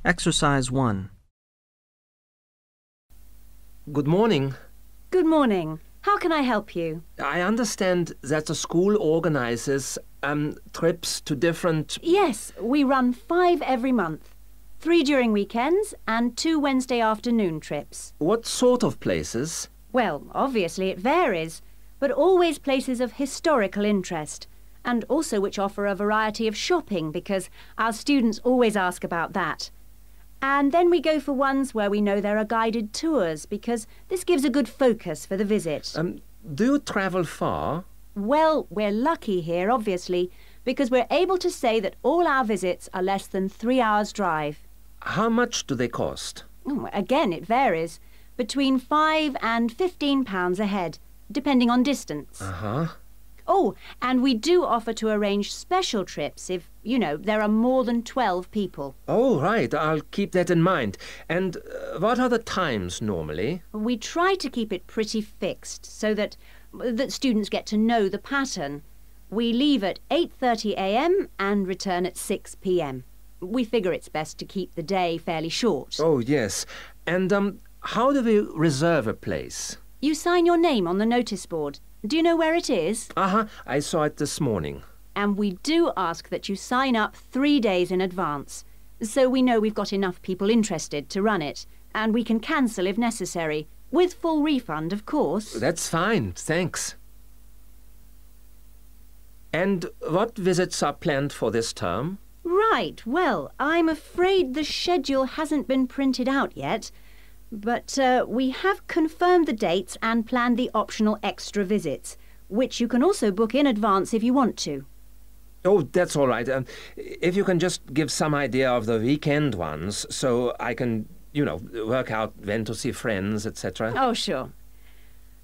Exercise 1. Good morning. Good morning. How can I help you? I understand that the school organizes trips to different... Yes, we run 5 every month. 3 during weekends and 2 Wednesday afternoon trips. What sort of places? Well, obviously it varies, but always places of historical interest, and also which offer a variety of shopping because our students always ask about that. And then we go for ones where we know there are guided tours because this gives a good focus for the visit. Do you travel far? Well, we're lucky here, obviously, because we're able to say that all our visits are less than 3 hours' drive. How much do they cost? Again, it varies. Between £5 and £15 a head, depending on distance. Uh-huh. Oh, and we do offer to arrange special trips if, you know, there are more than 12 people. Oh, right. I'll keep that in mind. And what are the times normally? We try to keep it pretty fixed so that students get to know the pattern. We leave at 8:30 a.m. and return at 6 p.m. We figure it's best to keep the day fairly short. Oh, yes. And how do we reserve a place? You sign your name on the notice board. Do you know where it is? Uh-huh. I saw it this morning. And we do ask that you sign up 3 days in advance, so we know we've got enough people interested to run it, and we can cancel if necessary, with full refund, of course. That's fine, thanks. And what visits are planned for this term? Right, well, I'm afraid the schedule hasn't been printed out yet, but we have confirmed the dates and planned the optional extra visits, which you can also book in advance if you want to. Oh, that's all right. If you can just give some idea of the weekend ones, so I can, you know, work out when to see friends, etc. Oh, sure.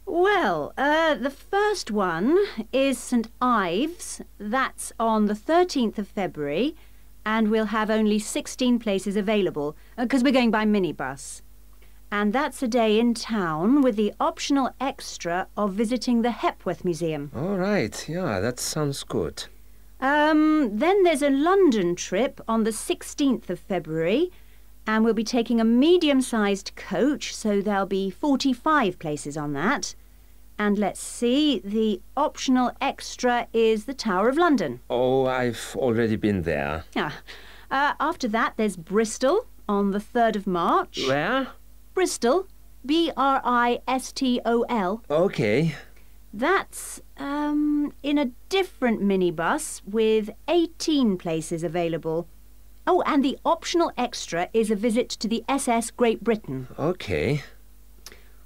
Well, the first one is St. Ives. That's on the 13th of February, and we'll have only 16 places available, because we're going by minibus. And that's a day in town with the optional extra of visiting the Hepworth Museum. All right, yeah, that sounds good. Then there's a London trip on the 16th of February, and we'll be taking a medium-sized coach, so there'll be 45 places on that. And let's see, the optional extra is the Tower of London. Oh, I've already been there. After that, there's Bristol on the 3rd of March. Where? Bristol, Bristol. Okay. That's in a different minibus with 18 places available. Oh, and the optional extra is a visit to the SS Great Britain. Okay.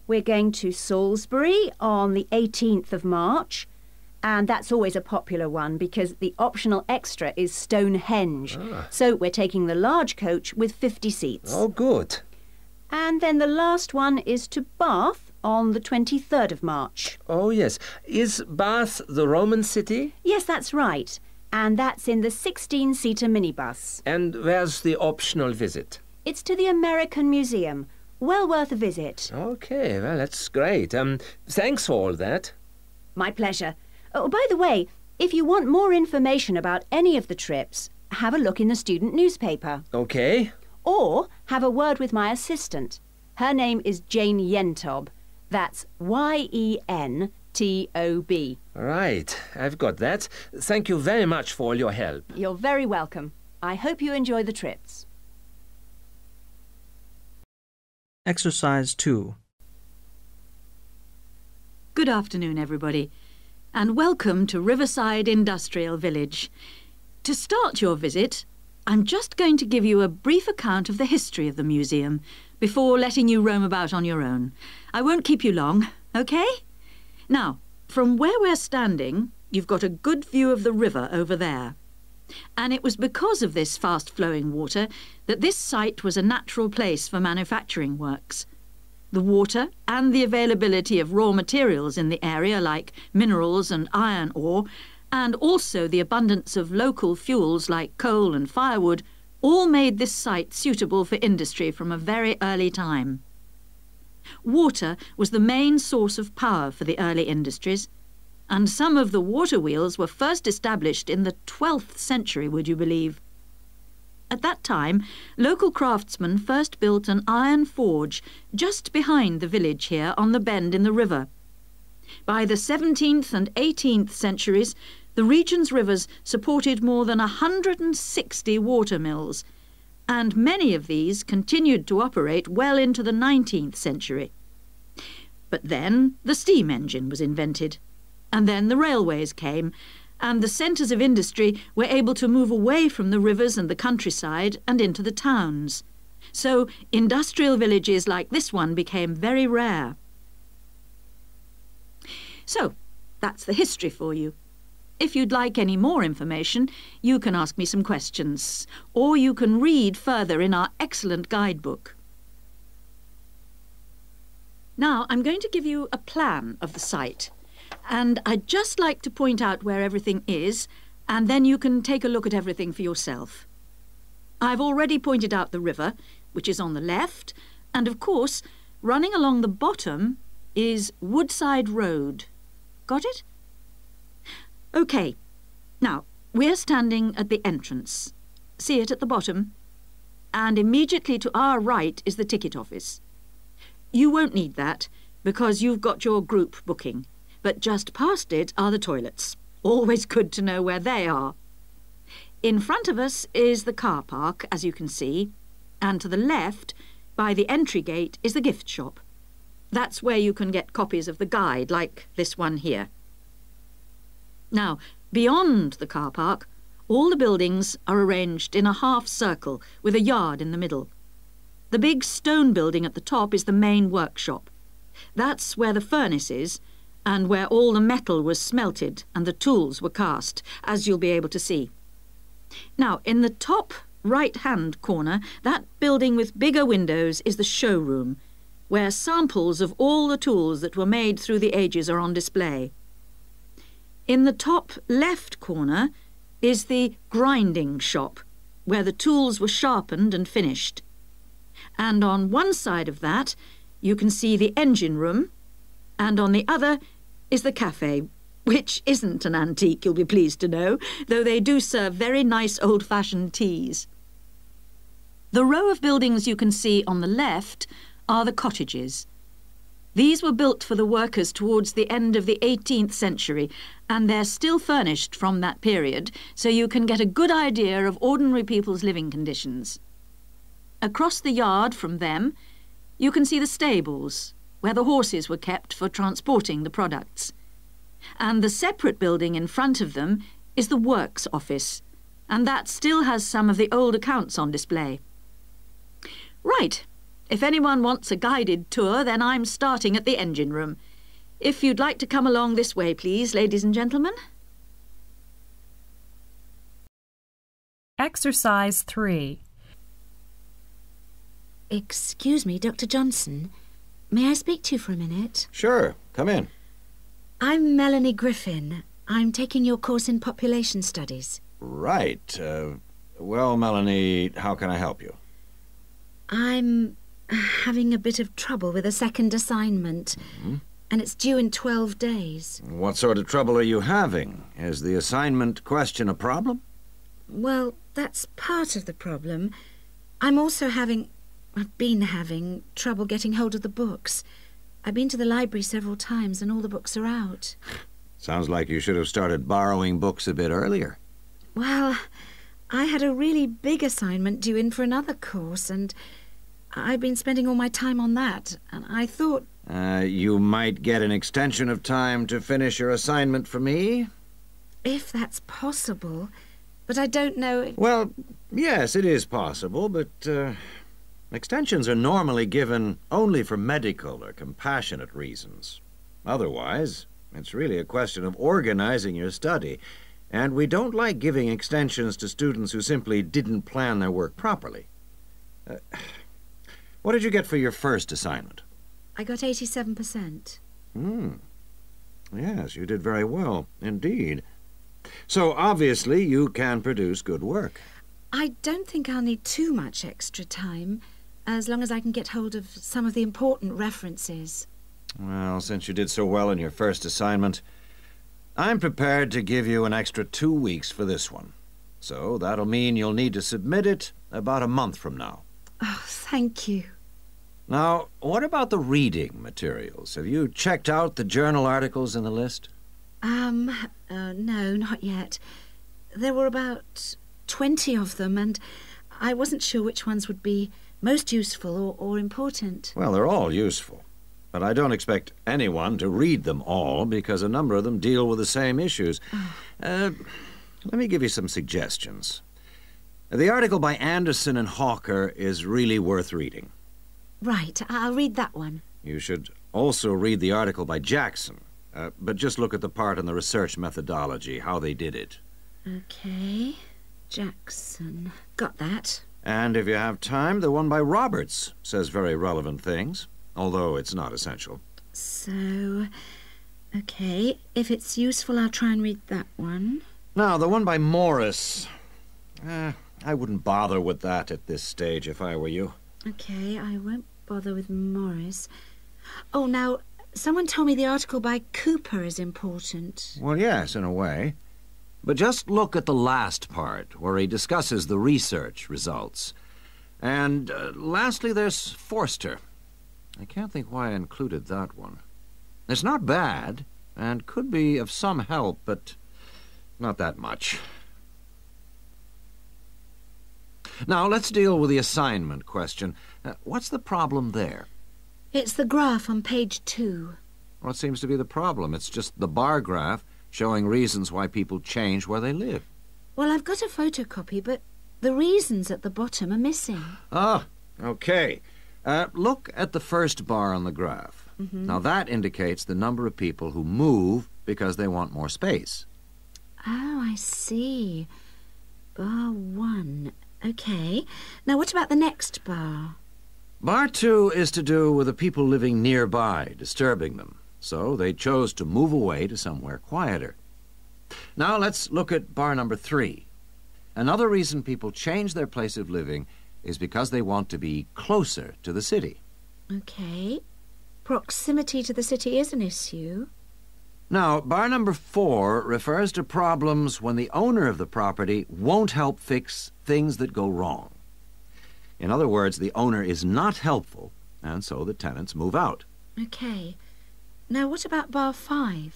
We're going to Salisbury on the 18th of March, and that's always a popular one because the optional extra is Stonehenge. So we're taking the large coach with 50 seats. Oh, good. And then the last one is to Bath on the 23rd of March. Oh, yes. Is Bath the Roman city? Yes, that's right. And that's in the 16-seater minibus. And where's the optional visit? It's to the American Museum. Well worth a visit. Okay, well, that's great. Thanks for all that. My pleasure. Oh, by the way, if you want more information about any of the trips, have a look in the student newspaper. Okay. Or have a word with my assistant. Her name is Jane Yentob. That's Yentob. Right, I've got that. Thank you very much for all your help. You're very welcome. I hope you enjoy the trips. Exercise 2. Good afternoon, everybody, and welcome to Riverside Industrial Village. To start your visit, I'm just going to give you a brief account of the history of the museum before letting you roam about on your own. I won't keep you long, OK? Now, from where we're standing, you've got a good view of the river over there. And it was because of this fast-flowing water that this site was a natural place for manufacturing works. The water and the availability of raw materials in the area like minerals and iron ore, and also the abundance of local fuels like coal and firewood, all made this site suitable for industry from a very early time. Water was the main source of power for the early industries, and some of the water wheels were first established in the 12th century, would you believe? At that time, local craftsmen first built an iron forge just behind the village here on the bend in the river. By the 17th and 18th centuries, the region's rivers supported more than 160 water mills, and many of these continued to operate well into the 19th century. But then the steam engine was invented, and then the railways came, and the centres of industry were able to move away from the rivers and the countryside and into the towns. So industrial villages like this one became very rare. So, that's the history for you. If you'd like any more information, you can ask me some questions, or you can read further in our excellent guidebook. Now, I'm going to give you a plan of the site, and I'd just like to point out where everything is, and then you can take a look at everything for yourself. I've already pointed out the river, which is on the left, and of course, running along the bottom is Woodside Road. Got it? OK. Now, we're standing at the entrance. See it at the bottom? And immediately to our right is the ticket office. You won't need that, because you've got your group booking. But just past it are the toilets. Always good to know where they are. In front of us is the car park, as you can see, and to the left, by the entry gate, is the gift shop. That's where you can get copies of the guide, like this one here. Now, beyond the car park, all the buildings are arranged in a half circle with a yard in the middle. The big stone building at the top is the main workshop. That's where the furnace is, and where all the metal was smelted and the tools were cast, as you'll be able to see. Now, in the top right-hand corner, that building with bigger windows is the showroom, where samples of all the tools that were made through the ages are on display. In the top left corner is the grinding shop, where the tools were sharpened and finished. And on one side of that, you can see the engine room, and on the other is the cafe, which isn't an antique, you'll be pleased to know, though they do serve very nice old-fashioned teas. The row of buildings you can see on the left are the cottages. These were built for the workers towards the end of the 18th century, and they're still furnished from that period, so you can get a good idea of ordinary people's living conditions. Across the yard from them, you can see the stables, where the horses were kept for transporting the products. And the separate building in front of them is the works office, and that still has some of the old accounts on display. Right, if anyone wants a guided tour, then I'm starting at the engine room. If you'd like to come along this way, please, ladies and gentlemen. Exercise 3. Excuse me, Dr. Johnson. May I speak to you for a minute? Sure, come in. I'm Melanie Griffin. I'm taking your course in population studies. Right. Well, Melanie, how can I help you? I'm having a bit of trouble with a second assignment, and it's due in 12 days. What sort of trouble are you having? Is the assignment question a problem? Well, that's part of the problem. I've been having trouble getting hold of the books. I've been to the library several times and all the books are out. Sounds like you should have started borrowing books a bit earlier. Well, I had a really big assignment due in for another course, and I've been spending all my time on that, and I thought... You might get an extension of time to finish your assignment for me? If that's possible, but I don't know if... Well, yes, it is possible, but extensions are normally given only for medical or compassionate reasons. Otherwise, it's really a question of organizing your study, and we don't like giving extensions to students who simply didn't plan their work properly. What did you get for your first assignment? I got 87%. Yes, you did very well, indeed. So, obviously, you can produce good work. I don't think I'll need too much extra time. as long as I can get hold of some of the important references. Well, since you did so well in your first assignment, I'm prepared to give you an extra 2 weeks for this one. So that'll mean you'll need to submit it about a month from now. Oh, thank you. Now, what about the reading materials? Have you checked out the journal articles in the list? No, not yet. There were about 20 of them, and I wasn't sure which ones would be most useful or important. Well, they're all useful. But I don't expect anyone to read them all, because a number of them deal with the same issues. Let me give you some suggestions. The article by Anderson and Hawker is really worth reading. Right, I'll read that one. You should also read the article by Jackson, but just look at the part on the research methodology, how they did it. Okay, Jackson. Got that. And if you have time, the one by Roberts says very relevant things, although it's not essential. So, okay, if it's useful, I'll try and read that one. Now, the one by Morris, I wouldn't bother with that at this stage if I were you. Okay, I won't bother with Morris. Oh, now, someone told me the article by Cooper is important. Well, yes, in a way. But just look at the last part, where he discusses the research results. And lastly, there's Forster. I can't think why I included that one. It's not bad, and could be of some help, but not that much. Now, let's deal with the assignment question. What's the problem there? It's the graph on page 2. What seems to be the problem? It's just the bar graph showing reasons why people change where they live. Well, I've got a photocopy, but the reasons at the bottom are missing. Ah, okay. Look at the first bar on the graph. Now, that indicates the number of people who move because they want more space. Oh, I see. Bar 1. Okay. Now, what about the next bar? Bar 2 is to do with the people living nearby, disturbing them. So they chose to move away to somewhere quieter. Now, let's look at bar number 3. Another reason people change their place of living is because they want to be closer to the city. Okay. Proximity to the city is an issue. Now, bar number 4 refers to problems when the owner of the property won't help fix things that go wrong. In other words, the owner is not helpful, and so the tenants move out. Okay. Now, what about bar 5?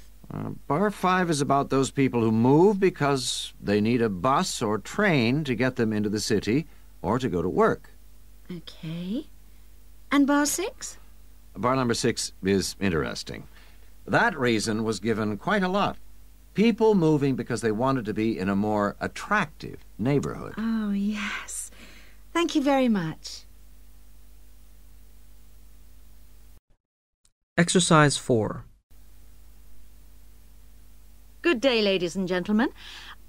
Bar 5 is about those people who move because they need a bus or train to get them into the city or to go to work. Okay. And bar 6? Bar number 6 is interesting. That reason was given quite a lot. People moving because they wanted to be in a more attractive neighborhood. Oh, yes. Thank you very much. Exercise 4. Good day, ladies and gentlemen.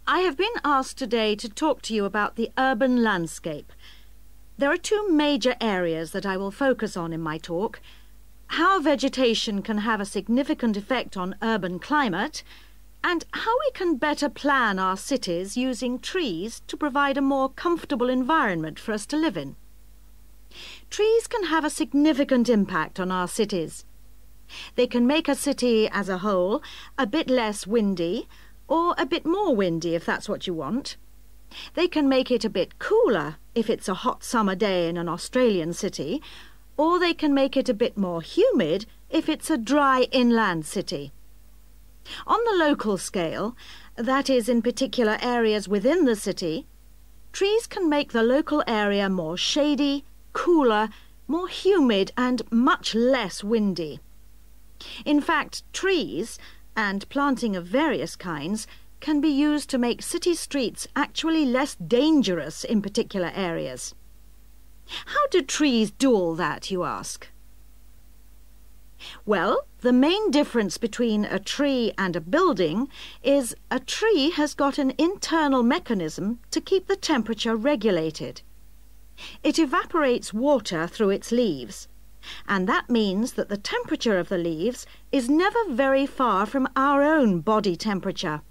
I have been asked today to talk to you about the urban landscape. There are 2 major areas that I will focus on in my talk: how vegetation can have a significant effect on urban climate, and how we can better plan our cities using trees to provide a more comfortable environment for us to live in. Trees can have a significant impact on our cities. They can make a city as a whole a bit less windy, or a bit more windy if that's what you want. They can make it a bit cooler if it's a hot summer day in an Australian city, or they can make it a bit more humid if it's a dry inland city. On the local scale, that is in particular areas within the city, trees can make the local area more shady, cooler, more humid and much less windy. In fact, trees, and planting of various kinds, can be used to make city streets actually less dangerous in particular areas. How do trees do all that, you ask? Well, the main difference between a tree and a building is a tree has got an internal mechanism to keep the temperature regulated. It evaporates water through its leaves, and that means that the temperature of the leaves is never very far from our own body temperature.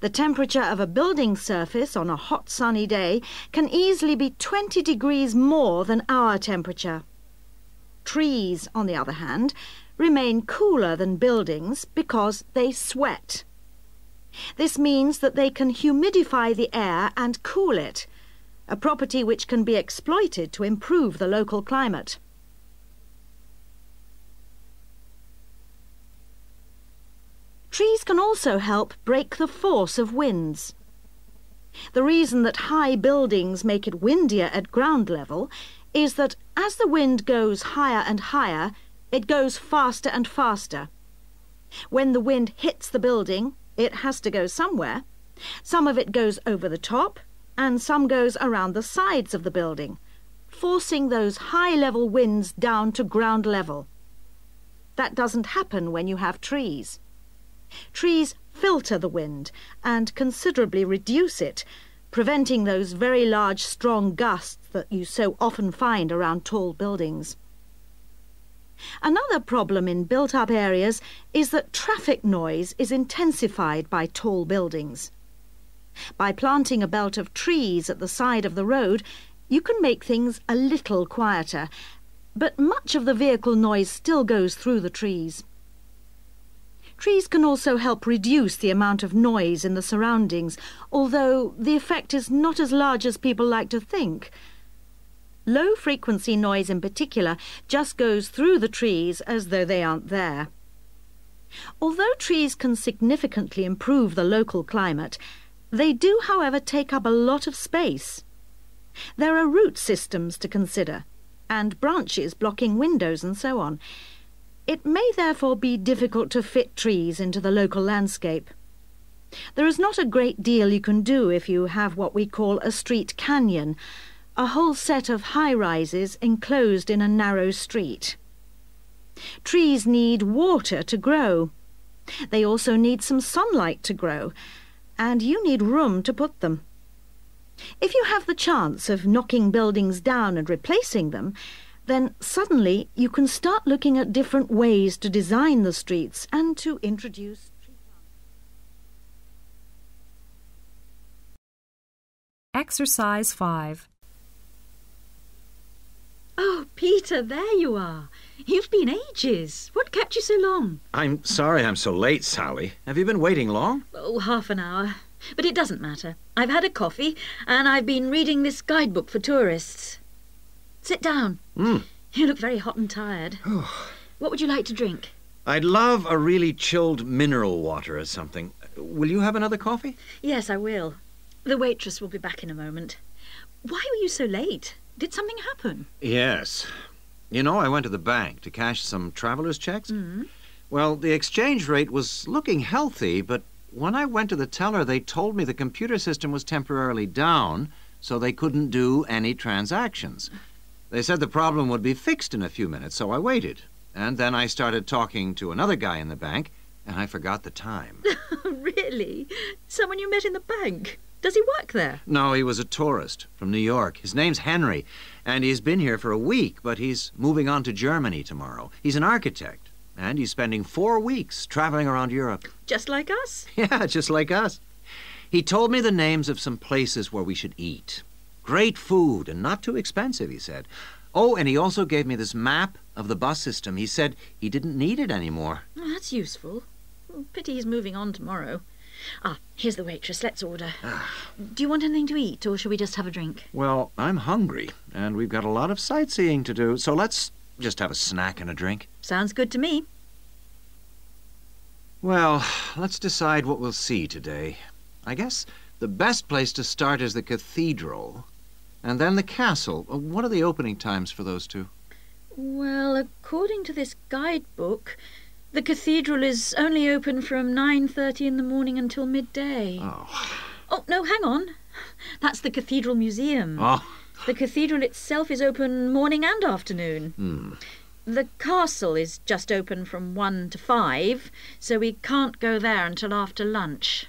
The temperature of a building surface on a hot sunny day can easily be 20 degrees more than our temperature. Trees, on the other hand, remain cooler than buildings because they sweat. This means that they can humidify the air and cool it, a property which can be exploited to improve the local climate. Trees can also help break the force of winds. The reason that high buildings make it windier at ground level is that as the wind goes higher and higher, it goes faster and faster. When the wind hits the building, it has to go somewhere. Some of it goes over the top, and some goes around the sides of the building, forcing those high-level winds down to ground level. That doesn't happen when you have trees. Trees filter the wind and considerably reduce it, preventing those very large, strong gusts that you so often find around tall buildings. Another problem in built-up areas is that traffic noise is intensified by tall buildings. By planting a belt of trees at the side of the road, you can make things a little quieter, but much of the vehicle noise still goes through the trees. Trees can also help reduce the amount of noise in the surroundings, although the effect is not as large as people like to think. Low-frequency noise in particular just goes through the trees as though they aren't there. Although trees can significantly improve the local climate, they do, however, take up a lot of space. There are root systems to consider, and branches blocking windows and so on. It may therefore be difficult to fit trees into the local landscape. There is not a great deal you can do if you have what we call a street canyon, a whole set of high-rises enclosed in a narrow street. Trees need water to grow. They also need some sunlight to grow, and you need room to put them. If you have the chance of knocking buildings down and replacing them, then suddenly you can start looking at different ways to design the streets and to introduce tree planting. Exercise 5. Oh, Peter, there you are. You've been ages. What kept you so long? I'm sorry I'm so late, Sally. Have you been waiting long? Oh, half an hour. But it doesn't matter. I've had a coffee, and I've been reading this guidebook for tourists. Sit down. You look very hot and tired. What would you like to drink? I'd love a really chilled mineral water or something. Will you have another coffee? Yes, I will. The waitress will be back in a moment. Why were you so late? Did something happen? Yes. You know, I went to the bank to cash some traveller's checks. Well, the exchange rate was looking healthy, but when I went to the teller, they told me the computer system was temporarily down, so they couldn't do any transactions. They said the problem would be fixed in a few minutes, so I waited. And then I started talking to another guy in the bank, and I forgot the time. Really? Someone you met in the bank? Does he work there? No, he was a tourist from New York. His name's Henry, and he's been here for a week, but he's moving on to Germany tomorrow. He's an architect, and he's spending 4 weeks traveling around Europe. Just like us? Yeah, just like us. He told me the names of some places where we should eat. Great food and not too expensive, he said. Oh, and he also gave me this map of the bus system. He said he didn't need it anymore. Oh, that's useful. Pity he's moving on tomorrow. Ah, here's the waitress. Let's order. Do you want anything to eat, or shall we just have a drink? Well, I'm hungry, and we've got a lot of sightseeing to do, so let's just have a snack and a drink. Sounds good to me. Well, let's decide what we'll see today. I guess the best place to start is the cathedral, and then the castle. What are the opening times for those two? Well, according to this guidebook, the cathedral is only open from 9:30 in the morning until midday. Oh, no, hang on. That's the Cathedral Museum. The cathedral itself is open morning and afternoon. The castle is just open from 1 to 5, so we can't go there until after lunch.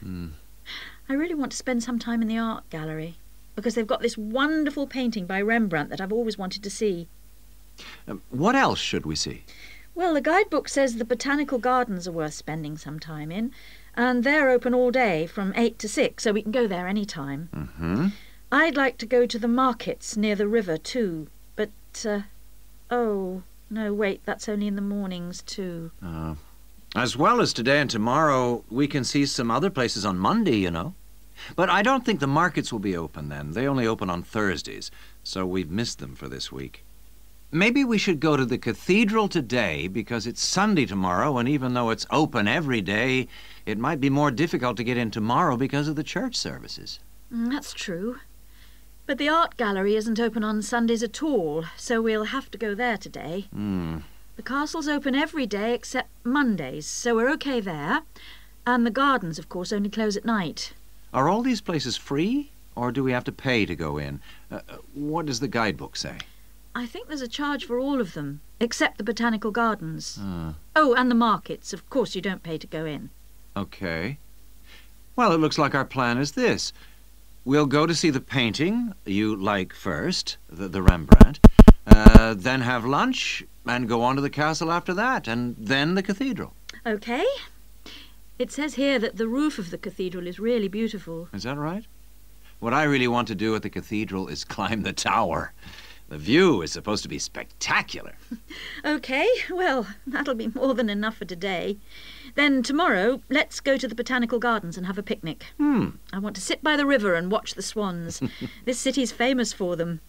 I really want to spend some time in the art gallery, because they've got this wonderful painting by Rembrandt that I've always wanted to see. What else should we see? Well, the guidebook says the botanical gardens are worth spending some time in, and they're open all day from 8 to 6, so we can go there any time. Mm-hmm. I'd like to go to the markets near the river too, but, oh, no, wait, that's only in the mornings too. As well as today and tomorrow, we can see some other places on Monday, you know. But I don't think the markets will be open then. They only open on Thursdays, so we've missed them for this week. Maybe we should go to the cathedral today because it's Sunday tomorrow, and even though it's open every day, it might be more difficult to get in tomorrow because of the church services. That's true. But the art gallery isn't open on Sundays at all, so we'll have to go there today. The castle's open every day except Mondays, so we're okay there. And the gardens, of course, only close at night. Are all these places free, or do we have to pay to go in? What does the guidebook say? I think there's a charge for all of them, except the botanical gardens. Oh, and the markets. Of course you don't pay to go in. Okay. Well, it looks like our plan is this. We'll go to see the painting you like first, the Rembrandt, then have lunch and go on to the castle after that, and then the cathedral. Okay. It says here that the roof of the cathedral is really beautiful. Is that right? What I really want to do at the cathedral is climb the tower. The view is supposed to be spectacular. Okay, well, that'll be more than enough for today. Then tomorrow, let's go to the botanical gardens and have a picnic. I want to sit by the river and watch the swans. This city's famous for them.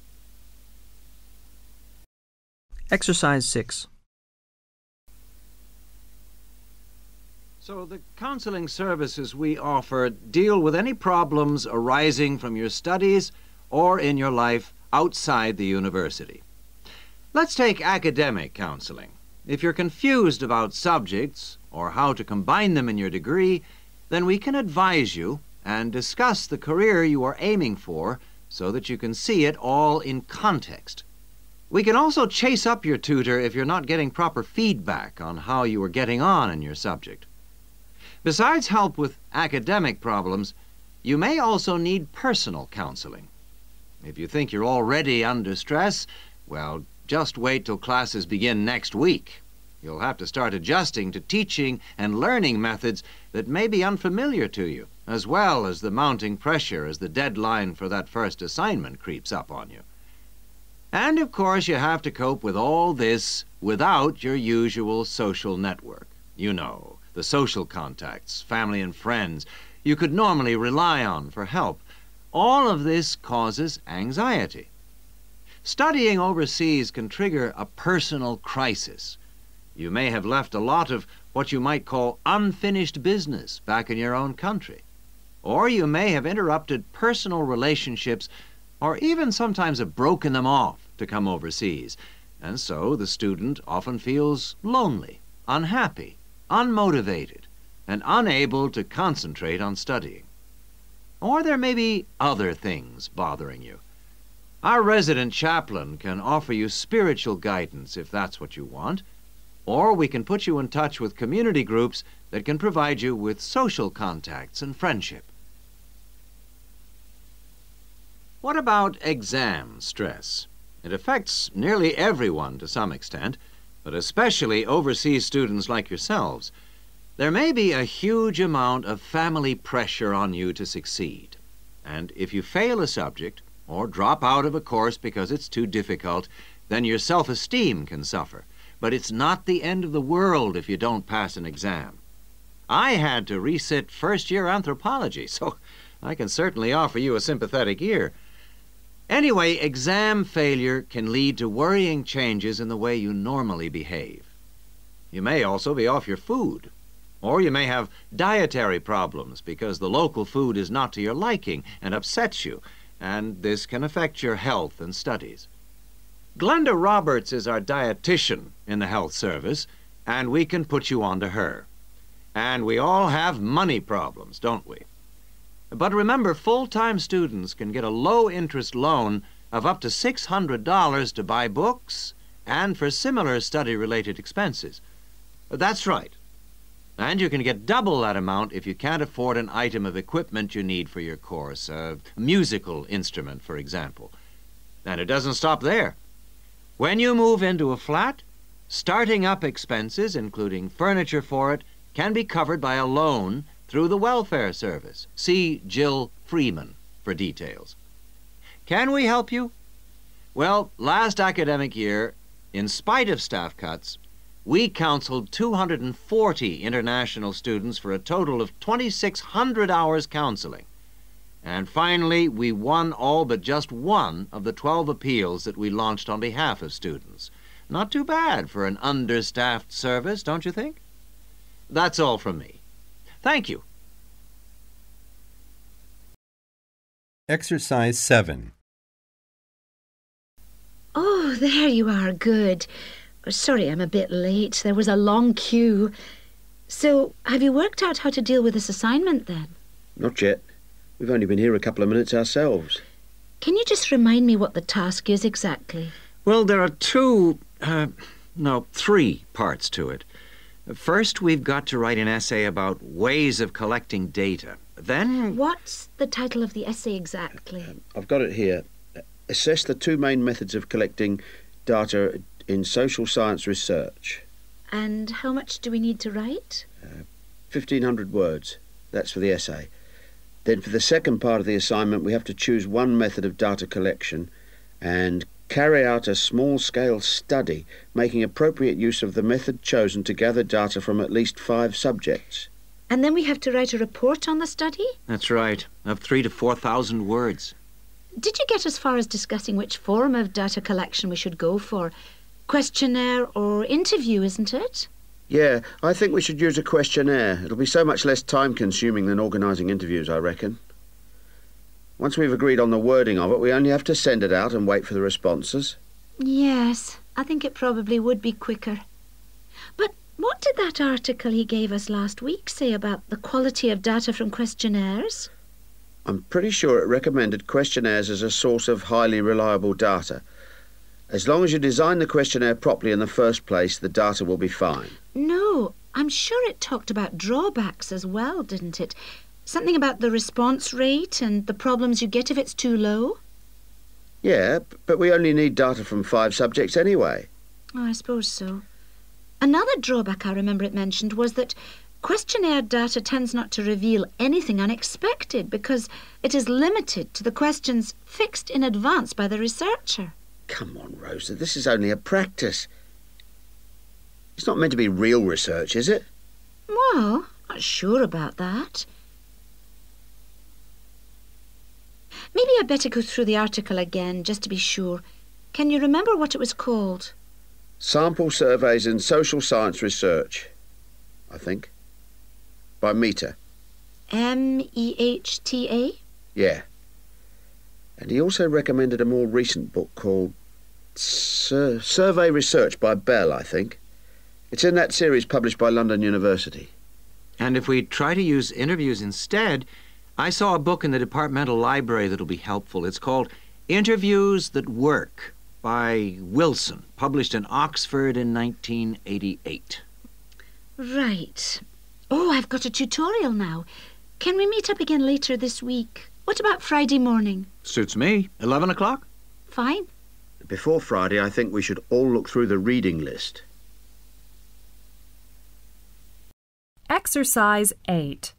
Exercise 6. So the counseling services we offer deal with any problems arising from your studies or in your life outside the university. Let's take academic counseling. If you're confused about subjects or how to combine them in your degree, then we can advise you and discuss the career you are aiming for so that you can see it all in context. We can also chase up your tutor if you're not getting proper feedback on how you are getting on in your subject. Besides help with academic problems, you may also need personal counseling. If you think you're already under stress, well, just wait till classes begin next week. You'll have to start adjusting to teaching and learning methods that may be unfamiliar to you, as well as the mounting pressure as the deadline for that first assignment creeps up on you. And, of course, you have to cope with all this without your usual social network. You know, the social contacts, family and friends you could normally rely on for help. All of this causes anxiety. Studying overseas can trigger a personal crisis. You may have left a lot of what you might call unfinished business back in your own country. Or you may have interrupted personal relationships or even sometimes have broken them off to come overseas. And so the student often feels lonely, unhappy, unmotivated, and unable to concentrate on studying. Or there may be other things bothering you. Our resident chaplain can offer you spiritual guidance if that's what you want, or we can put you in touch with community groups that can provide you with social contacts and friendship. What about exam stress? It affects nearly everyone to some extent, but especially overseas students like yourselves. There may be a huge amount of family pressure on you to succeed. And if you fail a subject or drop out of a course because it's too difficult, then your self-esteem can suffer. But it's not the end of the world if you don't pass an exam. I had to resit first-year anthropology, so I can certainly offer you a sympathetic ear. Anyway, exam failure can lead to worrying changes in the way you normally behave. You may also be off your food, or you may have dietary problems because the local food is not to your liking and upsets you, and this can affect your health and studies. Glenda Roberts is our dietitian in the health service, and we can put you on to her. And we all have money problems, don't we? But remember, full-time students can get a low-interest loan of up to $600 to buy books and for similar study-related expenses. That's right. And you can get double that amount if you can't afford an item of equipment you need for your course, a musical instrument, for example. And it doesn't stop there. When you move into a flat, starting up expenses, including furniture for it, can be covered by a loan through the welfare service. See Jill Freeman for details. Can we help you? Well, last academic year, in spite of staff cuts, we counseled 240 international students for a total of 2,600 hours counseling. And finally, we won all but just one of the 12 appeals that we launched on behalf of students. Not too bad for an understaffed service, don't you think? That's all from me. Thank you. Exercise 7. Oh, there you are. Good. Sorry I'm a bit late. There was a long queue. So, have you worked out how to deal with this assignment then? Not yet. We've only been here a couple of minutes ourselves. Can you just remind me what the task is exactly? Well, there are three parts to it. First, we've got to write an essay about ways of collecting data. Then... What's the title of the essay exactly? I've got it here. Assess the two main methods of collecting data in social science research. And how much do we need to write? 1,500 words. That's for the essay. Then for the second part of the assignment, we have to choose one method of data collection and carry out a small-scale study, making appropriate use of the method chosen to gather data from at least 5 subjects. And then we have to write a report on the study? That's right, of 3,000 to 4,000 words. Did you get as far as discussing which form of data collection we should go for? Questionnaire or interview, isn't it? Yeah, I think we should use a questionnaire. It'll be so much less time-consuming than organising interviews, I reckon. Once we've agreed on the wording of it, we only have to send it out and wait for the responses. Yes, I think it probably would be quicker. But what did that article he gave us last week say about the quality of data from questionnaires? I'm pretty sure it recommended questionnaires as a source of highly reliable data. As long as you design the questionnaire properly in the first place, the data will be fine. No, I'm sure it talked about drawbacks as well, didn't it? Something about the response rate and the problems you get if it's too low? Yeah, but we only need data from 5 subjects anyway. Oh, I suppose so. Another drawback I remember it mentioned was that questionnaire data tends not to reveal anything unexpected because it is limited to the questions fixed in advance by the researcher. Come on, Rosa, this is only a practice. It's not meant to be real research, is it? Well, not sure about that. Maybe I'd better go through the article again, just to be sure. Can you remember what it was called? Sample Surveys in Social Science Research, I think. By Mehta. M-E-H-T-A? Yeah. And he also recommended a more recent book called Survey Research by Bell, I think. It's in that series published by London University. And if we try to use interviews instead, I saw a book in the departmental library that'll be helpful. It's called Interviews That Work by Wilson, published in Oxford in 1988. Right. Oh, I've got a tutorial now. Can we meet up again later this week? What about Friday morning? Suits me. 11 o'clock? Fine. Before Friday, I think we should all look through the reading list. Exercise 8.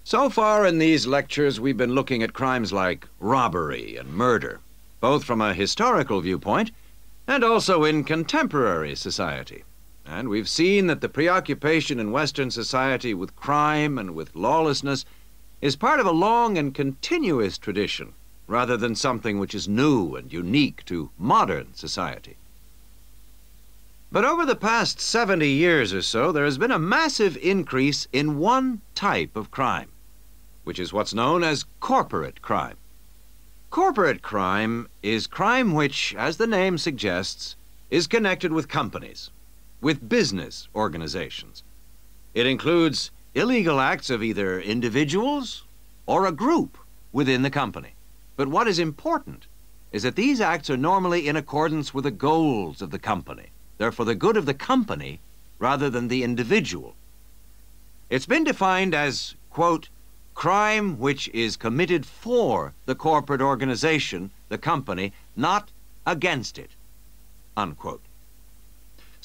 So far in these lectures, we've been looking at crimes like robbery and murder, both from a historical viewpoint and also in contemporary society. And we've seen that the preoccupation in Western society with crime and with lawlessness is part of a long and continuous tradition, rather than something which is new and unique to modern society. But over the past 70 years or so, there has been a massive increase in one type of crime, which is what's known as corporate crime. Corporate crime is crime which, as the name suggests, is connected with companies, with business organizations. It includes illegal acts of either individuals or a group within the company. But what is important is that these acts are normally in accordance with the goals of the company. They're for the good of the company rather than the individual. It's been defined as, quote, crime which is committed for the corporate organization, the company, not against it, unquote.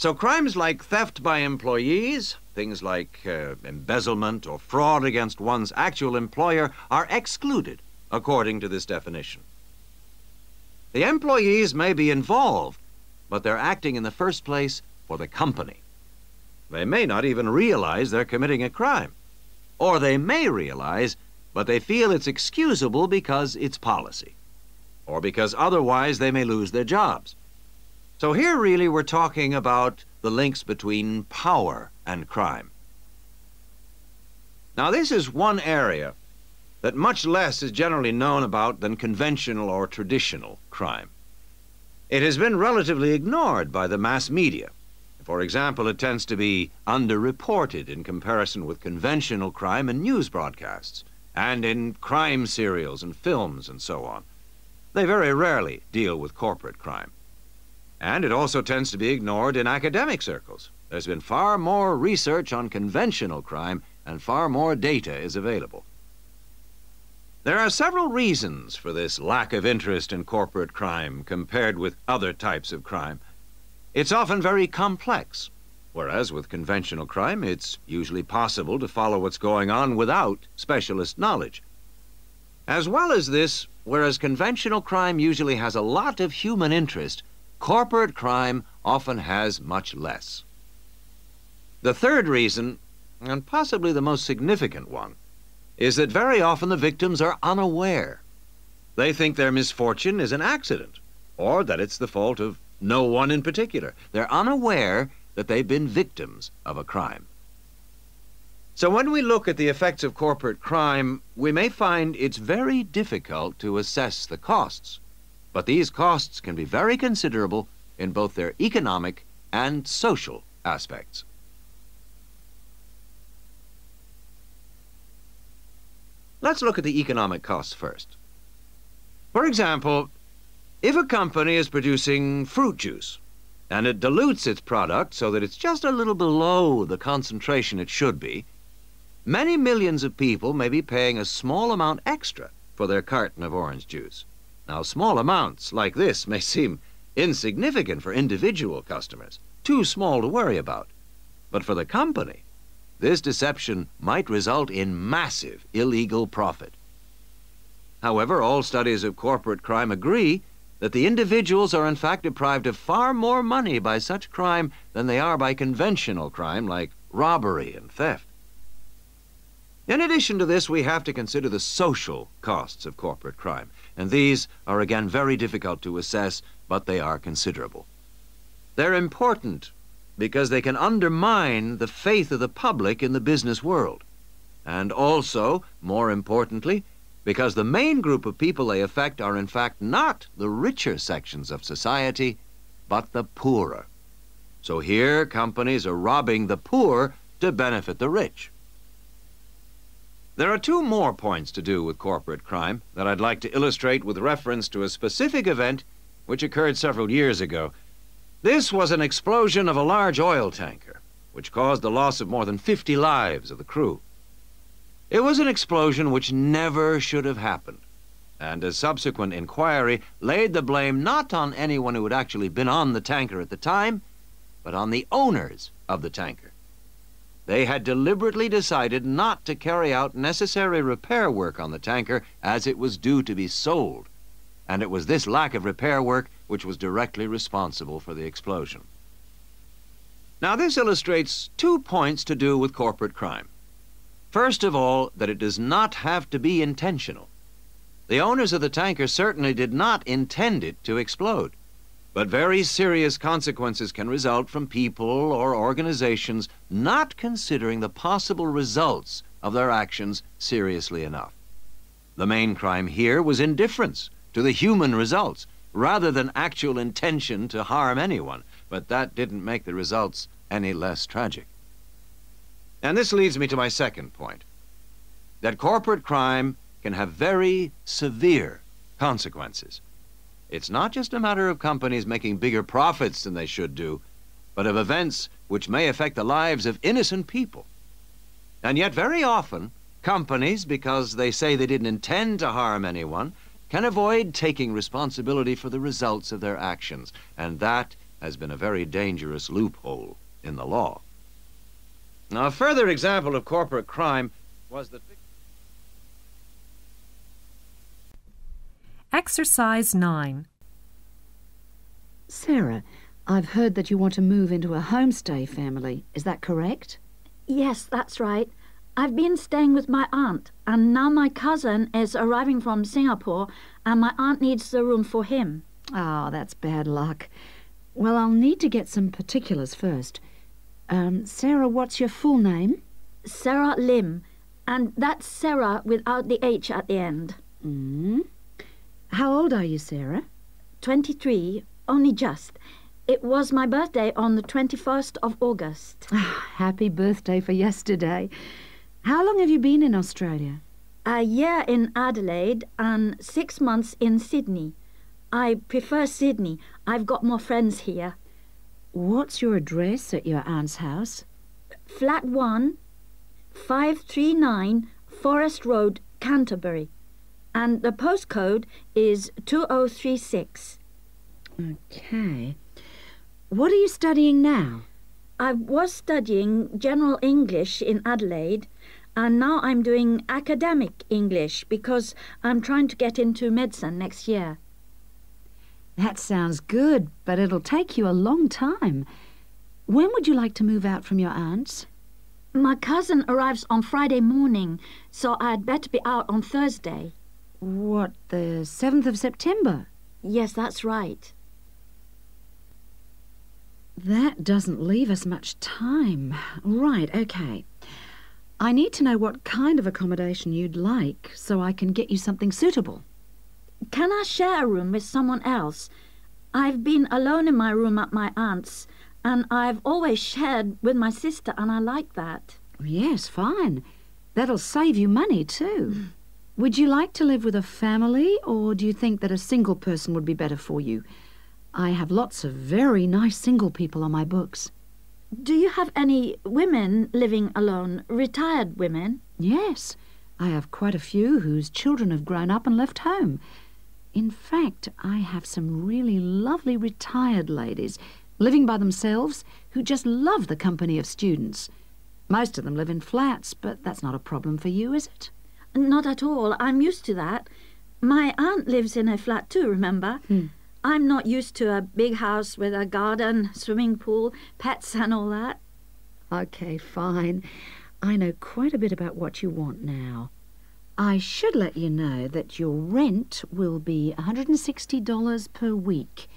So crimes like theft by employees, things like embezzlement or fraud against one's actual employer are excluded according to this definition. The employees may be involved, but they're acting in the first place for the company. They may not even realize they're committing a crime. Or they may realize, but they feel it's excusable because it's policy. Or because otherwise they may lose their jobs. So here really we're talking about the links between power and crime. Now this is one area that much less is generally known about than conventional or traditional crime. It has been relatively ignored by the mass media. For example, it tends to be underreported in comparison with conventional crime in news broadcasts and in crime serials and films and so on. They very rarely deal with corporate crime. And it also tends to be ignored in academic circles. There's been far more research on conventional crime and far more data is available. There are several reasons for this lack of interest in corporate crime compared with other types of crime. It's often very complex, whereas with conventional crime, it's usually possible to follow what's going on without specialist knowledge. As well as this, whereas conventional crime usually has a lot of human interest, corporate crime often has much less. The third reason, and possibly the most significant one, is that very often the victims are unaware. They think their misfortune is an accident, or that it's the fault of no one in particular. They're unaware that they've been victims of a crime. So when we look at the effects of corporate crime, we may find it's very difficult to assess the costs. But these costs can be very considerable in both their economic and social aspects. Let's look at the economic costs first. For example, if a company is producing fruit juice and it dilutes its product so that it's just a little below the concentration it should be, many millions of people may be paying a small amount extra for their carton of orange juice. Now, small amounts like this may seem insignificant for individual customers, too small to worry about. But for the company, this deception might result in massive illegal profit. However, all studies of corporate crime agree that the individuals are in fact deprived of far more money by such crime than they are by conventional crime like robbery and theft. In addition to this, we have to consider the social costs of corporate crime, and these are again very difficult to assess, but they are considerable. They're important because they can undermine the faith of the public in the business world, and also, more importantly, because the main group of people they affect are in fact not the richer sections of society, but the poorer. So here, companies are robbing the poor to benefit the rich. There are two more points to do with corporate crime that I'd like to illustrate with reference to a specific event which occurred several years ago. This was an explosion of a large oil tanker, which caused the loss of more than 50 lives of the crew. It was an explosion which never should have happened, and a subsequent inquiry laid the blame not on anyone who had actually been on the tanker at the time, but on the owners of the tanker. They had deliberately decided not to carry out necessary repair work on the tanker as it was due to be sold, and it was this lack of repair work which was directly responsible for the explosion. Now, this illustrates 2 points to do with corporate crime. First of all, that it does not have to be intentional. The owners of the tanker certainly did not intend it to explode, but very serious consequences can result from people or organizations not considering the possible results of their actions seriously enough. The main crime here was indifference to the human results, rather than actual intention to harm anyone, but that didn't make the results any less tragic. And this leads me to my second point, that corporate crime can have very severe consequences. It's not just a matter of companies making bigger profits than they should do, but of events which may affect the lives of innocent people. And yet very often, companies, because they say they didn't intend to harm anyone, can avoid taking responsibility for the results of their actions, and that has been a very dangerous loophole in the law. Now, a further example of corporate crime was that... Exercise 9. Sarah, I've heard that you want to move into a homestay family. Is that correct? Yes, that's right. I've been staying with my aunt, and now my cousin is arriving from Singapore, and my aunt needs the room for him. Oh, that's bad luck. Well, I'll need to get some particulars first. Sarah, what's your full name? Sarah Lim, and that's Sarah without the H at the end. How old are you, Sarah? 23, only just. It was my birthday on the 21st of August. Happy birthday for yesterday. How long have you been in Australia? A year in Adelaide and 6 months in Sydney. I prefer Sydney. I've got more friends here. What's your address at your aunt's house? Flat 1, 539 Forest Road, Canterbury. And the postcode is 2036. Okay. What are you studying now? I was studying General English in Adelaide, and now I'm doing academic English because I'm trying to get into medicine next year. That sounds good, but it'll take you a long time. When would you like to move out from your aunt's? My cousin arrives on Friday morning, so I'd better be out on Thursday. What, the 7th of September? Yes, that's right. That doesn't leave us much time. Right, okay. I need to know what kind of accommodation you'd like so I can get you something suitable. Can I share a room with someone else? I've been alone in my room at my aunt's, and I've always shared with my sister, and I like that. Yes, fine. That'll save you money, too. Would you like to live with a family, or do you think that a single person would be better for you? I have lots of very nice single people on my books. Do you have any women living alone, retired women? Yes, I have quite a few whose children have grown up and left home. In fact, I have some really lovely retired ladies living by themselves who just love the company of students. Most of them live in flats, but that's not a problem for you, is it? Not at all. I'm used to that. My aunt lives in a flat too, remember? I'm not used to a big house with a garden, swimming pool, pets and all that. Okay, fine. I know quite a bit about what you want now. I should let you know that your rent will be $160 per week.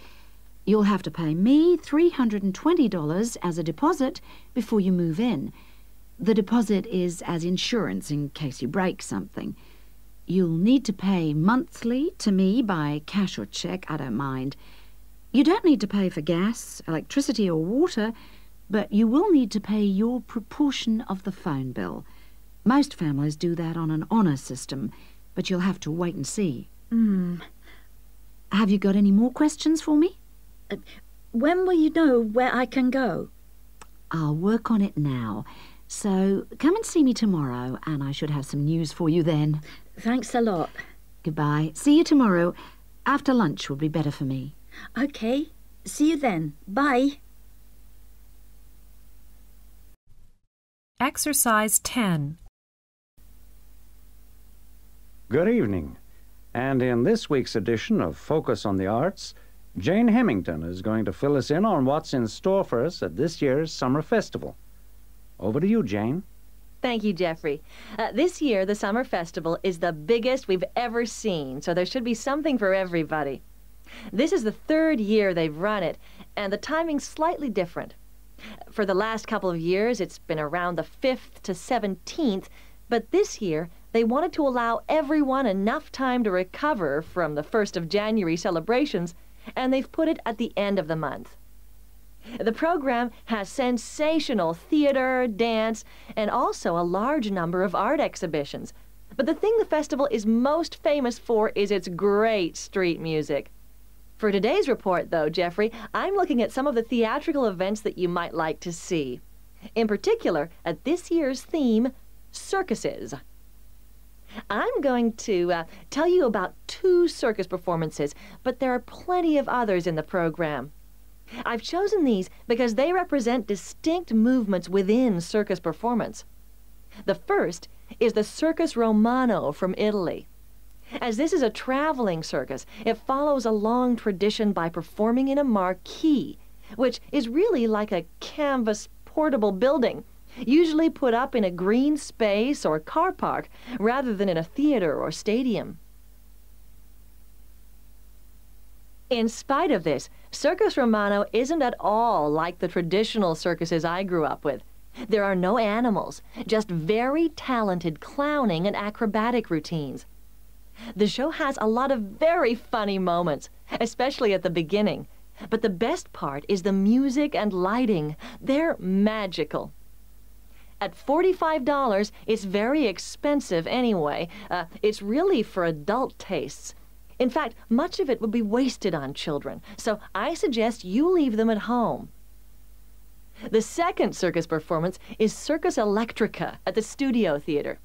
You'll have to pay me $320 as a deposit before you move in. The deposit is as insurance in case you break something. You'll need to pay monthly to me by cash or cheque, I don't mind. You don't need to pay for gas, electricity or water, but you will need to pay your proportion of the phone bill. Most families do that on an honour system, but you'll have to wait and see. Have you got any more questions for me? When will you know where I can go? I'll work on it now. So come and see me tomorrow, and I should have some news for you then. Thanks a lot. Goodbye. See you tomorrow. After lunch will be better for me. Okay. See you then. Bye. Exercise 10. Good evening. And in this week's edition of Focus on the Arts, Jane Hemington is going to fill us in on what's in store for us at this year's Summer Festival. Over to you, Jane. Thank you, Jeffrey. This year, the Summer Festival is the biggest we've ever seen, so there should be something for everybody. This is the 3rd year they've run it, and the timing's slightly different. For the last couple of years, it's been around the 5th to 17th, but this year, they wanted to allow everyone enough time to recover from the 1st of January celebrations, and they've put it at the end of the month. The program has sensational theater, dance, and also a large number of art exhibitions. But the thing the festival is most famous for is its great street music. For today's report, though, Jeffrey, I'm looking at some of the theatrical events that you might like to see. In particular, at this year's theme, circuses. I'm going to tell you about 2 circus performances, but there are plenty of others in the program. I've chosen these because they represent distinct movements within circus performance. The first is the Circus Romano from Italy. As this is a traveling circus, it follows a long tradition by performing in a marquee, which is really like a canvas portable building, usually put up in a green space or car park rather than in a theater or stadium. In spite of this, Circus Romano isn't at all like the traditional circuses I grew up with. There are no animals, just very talented clowning and acrobatic routines. The show has a lot of very funny moments, especially at the beginning. But the best part is the music and lighting. They're magical. At $45, it's very expensive anyway. It's really for adult tastes. In fact, much of it would be wasted on children, so I suggest you leave them at home. The second circus performance is Circus Electrica at the Studio Theater.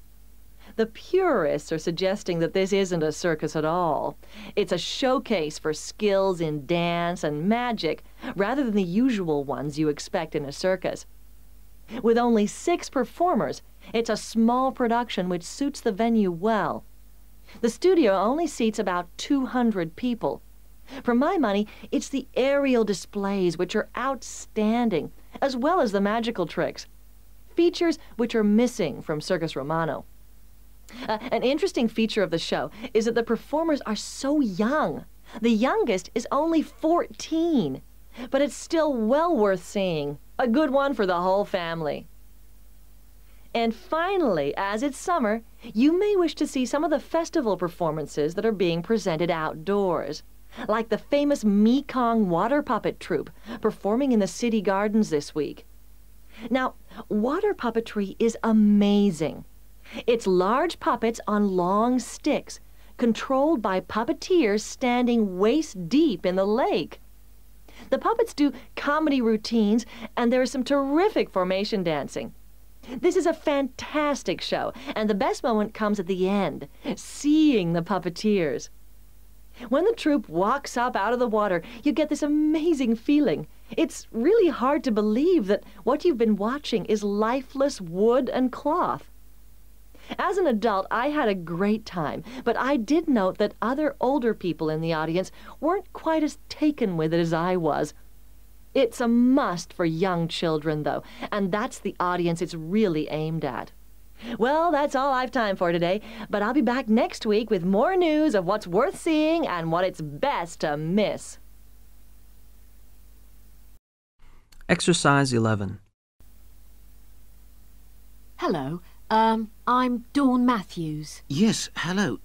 The purists are suggesting that this isn't a circus at all. It's a showcase for skills in dance and magic rather than the usual ones you expect in a circus. With only 6 performers, it's a small production which suits the venue well. The studio only seats about 200 people. For my money, it's the aerial displays which are outstanding, as well as the magical tricks, features which are missing from Circus Romano. An interesting feature of the show is that the performers are so young. The youngest is only 14, but it's still well worth seeing. A good one for the whole family. And finally, as it's summer, you may wish to see some of the festival performances that are being presented outdoors, like the famous Mekong water puppet troupe performing in the city gardens this week. Now, water puppetry is amazing. It's large puppets on long sticks, controlled by puppeteers standing waist deep in the lake. The puppets do comedy routines, and there is some terrific formation dancing. This is a fantastic show, and the best moment comes at the end, seeing the puppeteers. When the troupe walks up out of the water, you get this amazing feeling. It's really hard to believe that what you've been watching is lifeless wood and cloth. As an adult, I had a great time, but I did note that other older people in the audience weren't quite as taken with it as I was. It's a must for young children, though, and that's the audience it's really aimed at. Well, that's all I've time for today, but I'll be back next week with more news of what's worth seeing and what it's best to miss. Exercise 11. Hello, I'm Dawn Matthews. Yes, hello.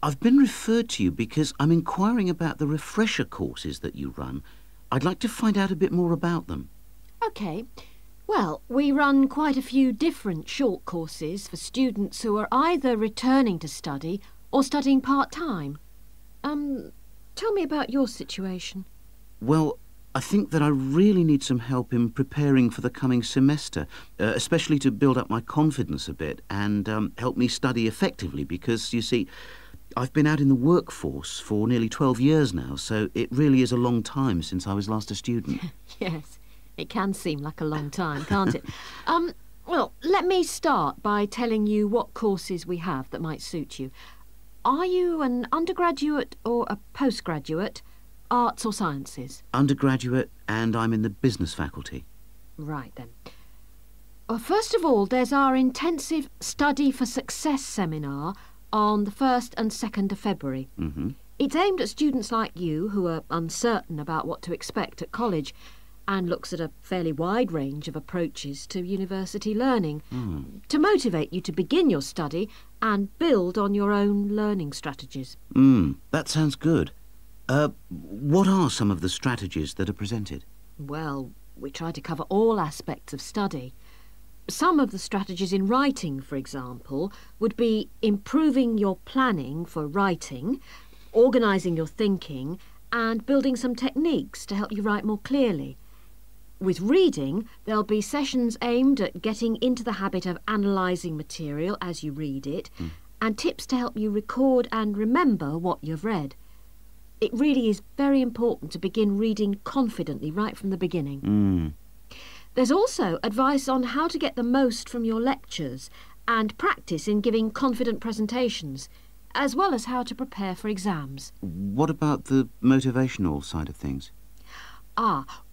I've been referred to you because I'm inquiring about the refresher courses that you run. I'd like to find out a bit more about them. OK. Well, we run quite a few different short courses for students who are either returning to study or studying part-time. Tell me about your situation. Well, I think that I really need some help in preparing for the coming semester, especially to build up my confidence a bit and help me study effectively because, you see, I've been out in the workforce for nearly 12 years now, so it really is a long time since I was last a student. Yes, it can seem like a long time, can't it? Well, let me start by telling you what courses we have that might suit you. Are you an undergraduate or a postgraduate, arts or sciences? Undergraduate, and I'm in the business faculty. Right then. Well, first of all, there's our intensive Study for Success seminar on the 1st and 2nd of February. Mm-hmm. It's aimed at students like you who are uncertain about what to expect at college and looks at a fairly wide range of approaches to university learning to motivate you to begin your study and build on your own learning strategies. That sounds good. What are some of the strategies that are presented? Well, we try to cover all aspects of study. Some of the strategies in writing, for example, would be improving your planning for writing, organising your thinking, and building some techniques to help you write more clearly. With reading, there'll be sessions aimed at getting into the habit of analysing material as you read it, and tips to help you record and remember what you've read. It really is very important to begin reading confidently right from the beginning. There's also advice on how to get the most from your lectures and practice in giving confident presentations, as well as how to prepare for exams. What about the motivational side of things?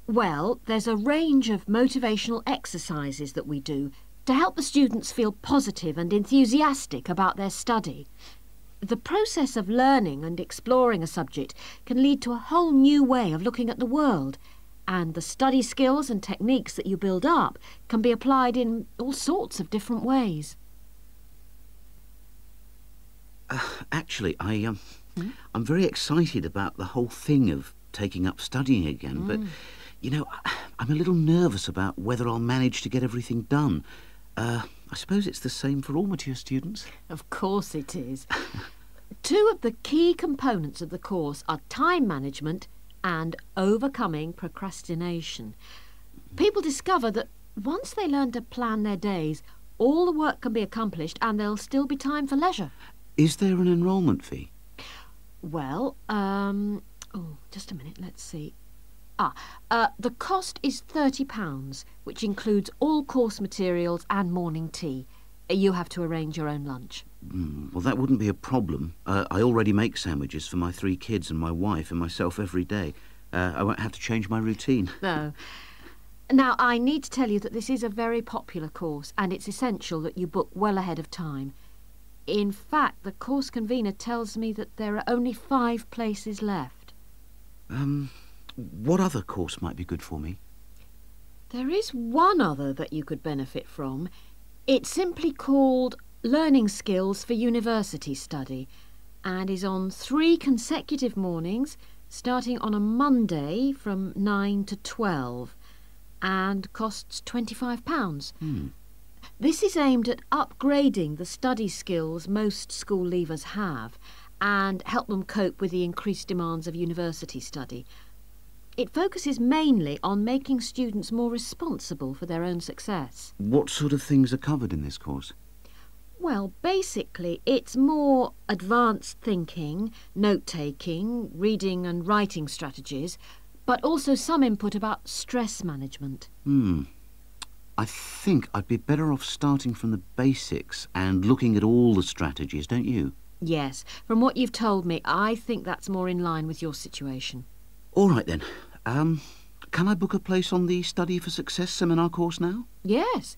Well, there's a range of motivational exercises that we do to help the students feel positive and enthusiastic about their study. The process of learning and exploring a subject can lead to a whole new way of looking at the world, and the study skills and techniques that you build up can be applied in all sorts of different ways. Actually, I'm very excited about the whole thing of taking up studying again, but, you know, I'm a little nervous about whether I'll manage to get everything done. I suppose it's the same for all mature students. Of course it is. Two of the key components of the course are time management and overcoming procrastination. People discover that once they learn to plan their days, all the work can be accomplished and there'll still be time for leisure. Is there an enrolment fee? Well, just a minute, let's see. The cost is £30, which includes all course materials and morning tea. You have to arrange your own lunch. Well, that wouldn't be a problem. I already make sandwiches for my 3 kids and my wife and myself every day. I won't have to change my routine. No. Now, I need to tell you that this is a very popular course, and it's essential that you book well ahead of time. In fact, the course convener tells me that there are only 5 places left. What other course might be good for me? There is one other that you could benefit from. It's simply called Learning Skills for University Study and is on 3 consecutive mornings, starting on a Monday from 9 to 12, and costs £25. This is aimed at upgrading the study skills most school leavers have and help them cope with the increased demands of university study. It focuses mainly on making students more responsible for their own success. What sort of things are covered in this course? Well, basically, it's more advanced thinking, note-taking, reading and writing strategies, but also some input about stress management. I think I'd be better off starting from the basics and looking at all the strategies, don't you? Yes. From what you've told me, I think that's more in line with your situation. All right, then. Can I book a place on the Study for Success seminar course now? Yes.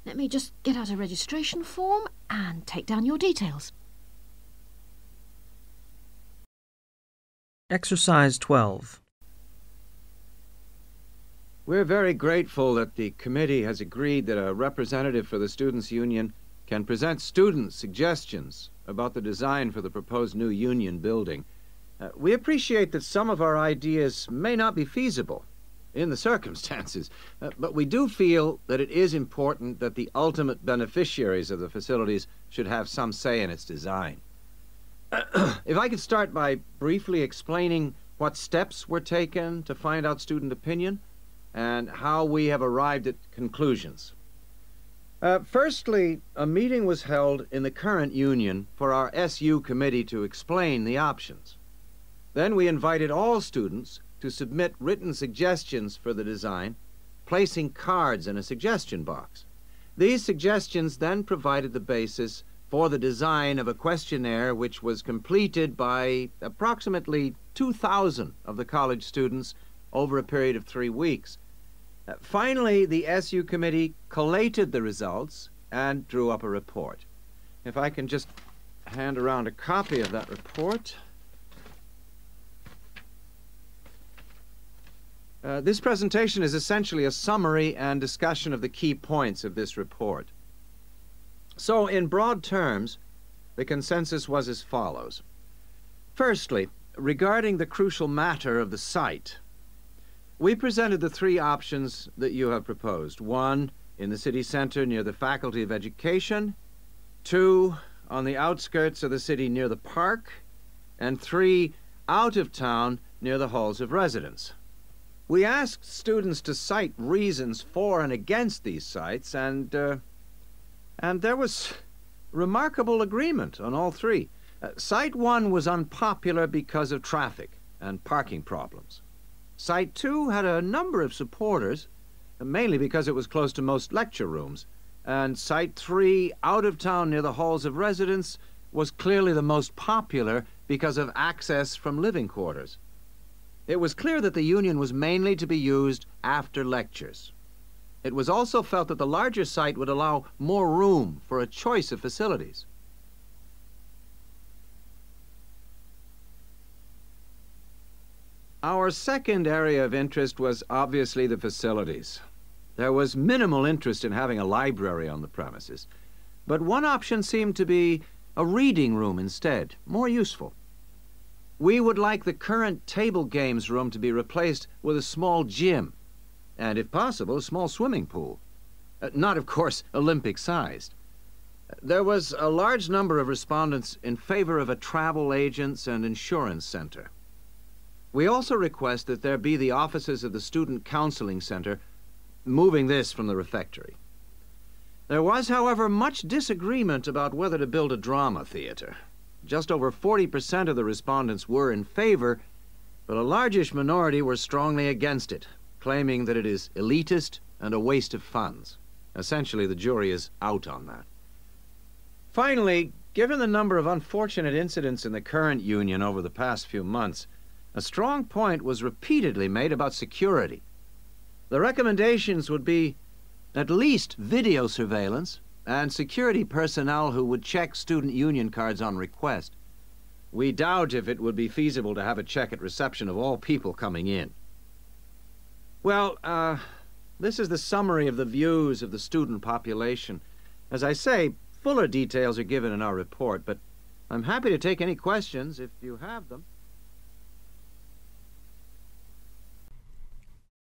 Let me just get out a registration form and take down your details. Exercise 12. We're very grateful that the committee has agreed that a representative for the Students' Union can present students' suggestions about the design for the proposed new union building. We appreciate that some of our ideas may not be feasible in the circumstances, but we do feel that it is important that the ultimate beneficiaries of the facilities should have some say in its design. If I could start by briefly explaining what steps were taken to find out student opinion and how we have arrived at conclusions. Firstly, a meeting was held in the current union for our SU committee to explain the options. Then we invited all students to submit written suggestions for the design, placing cards in a suggestion box. These suggestions then provided the basis for the design of a questionnaire which was completed by approximately 2,000 of the college students over a period of 3 weeks. Finally, the SU committee collated the results and drew up a report. If I can just hand around a copy of that report. This presentation is essentially a summary and discussion of the key points of this report. So, in broad terms, the consensus was as follows. Firstly, regarding the crucial matter of the site, we presented the 3 options that you have proposed. 1, in the city center near the Faculty of Education. 2, on the outskirts of the city near the park. And 3, out of town near the halls of residence. We asked students to cite reasons for and against these sites, and there was remarkable agreement on all 3. Site 1 was unpopular because of traffic. and parking problems. Site 2 had a number of supporters, mainly because it was close to most lecture rooms. And Site 3, out of town near the halls of residence, was clearly the most popular because of access from living quarters. It was clear that the union was mainly to be used after lectures. It was also felt that the larger site would allow more room for a choice of facilities. Our second area of interest was obviously the facilities. There was minimal interest in having a library on the premises, but one option seemed to be a reading room instead, more useful. We would like the current table games room to be replaced with a small gym, and if possible, a small swimming pool. Not, of course, Olympic-sized. There was a large number of respondents in favor of a travel agents and insurance center. We also request that there be the offices of the Student Counseling Center, moving this from the refectory. There was, however, much disagreement about whether to build a drama theater. Just over 40% of the respondents were in favor, but a largish minority were strongly against it, claiming that it is elitist and a waste of funds. Essentially, the jury is out on that. Finally, given the number of unfortunate incidents in the current union over the past few months, a strong point was repeatedly made about security. The recommendations would be at least video surveillance and security personnel who would check student union cards on request. We doubt if it would be feasible to have a check at reception of all people coming in. Well, this is the summary of the views of the student population. As I say, fuller details are given in our report, but I'm happy to take any questions if you have them.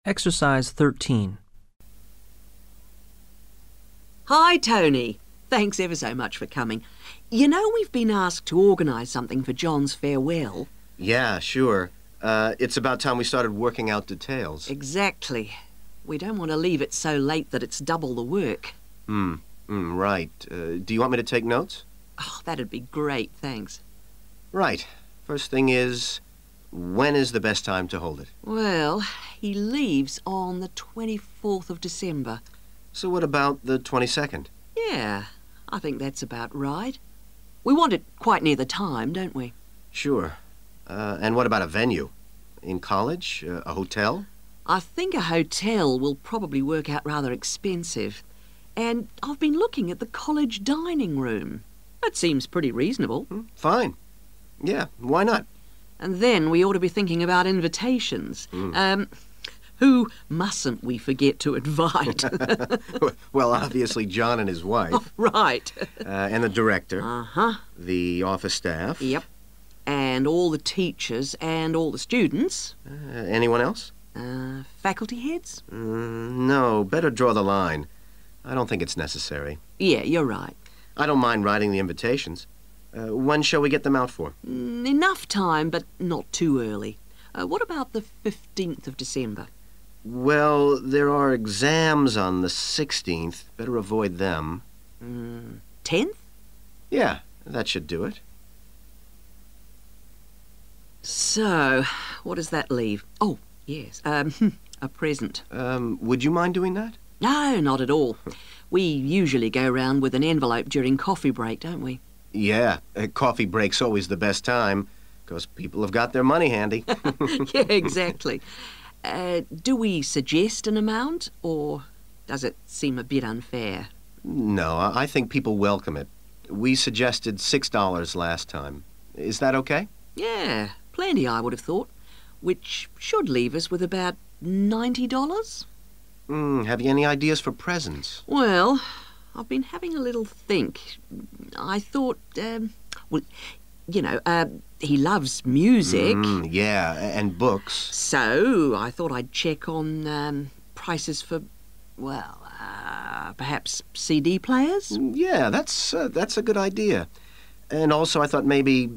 Exercise 13. Hi, Tony. Thanks ever so much for coming. You know we've been asked to organise something for John's farewell. Yeah, sure. It's about time we started working out details. Exactly. We don't want to leave it so late that it's double the work. Right. Do you want me to take notes? Oh, that'd be great, thanks. Right. First thing is, when is the best time to hold it? Well, he leaves on the 24th of December. So what about the 22nd? Yeah, I think that's about right. We want it quite near the time, don't we? Sure. And what about a venue? In college? A hotel? I think a hotel will probably work out rather expensive. And I've been looking at the college dining room. That seems pretty reasonable. Fine. Yeah, why not? And then we ought to be thinking about invitations. Who mustn't we forget to invite? Well, obviously John and his wife. Oh, right. And the director. Uh-huh. The office staff. Yep. And all the teachers and all the students. Anyone else? Faculty heads? No, better draw the line. I don't think it's necessary. Yeah, you're right. I don't mind writing the invitations. When shall we get them out for? Enough time, but not too early. What about the 15th of December? Well, there are exams on the 16th. Better avoid them. 10th? Yeah, that should do it. So, what does that leave? Oh, yes, a present. Would you mind doing that? No, not at all. We usually go round with an envelope during coffee break, don't we? Yeah, coffee break's always the best time, because people have got their money handy. Yeah, exactly. Do we suggest an amount, or does it seem a bit unfair? No, I think people welcome it. We suggested $6 last time. Is that okay? Yeah, plenty, I would have thought, which should leave us with about $90. Have you any ideas for presents? Well, I've been having a little think. I thought, well, you know, he loves music. Yeah, and books. So I thought I'd check on prices for, well, perhaps CD players? Yeah, that's a good idea. And also I thought maybe,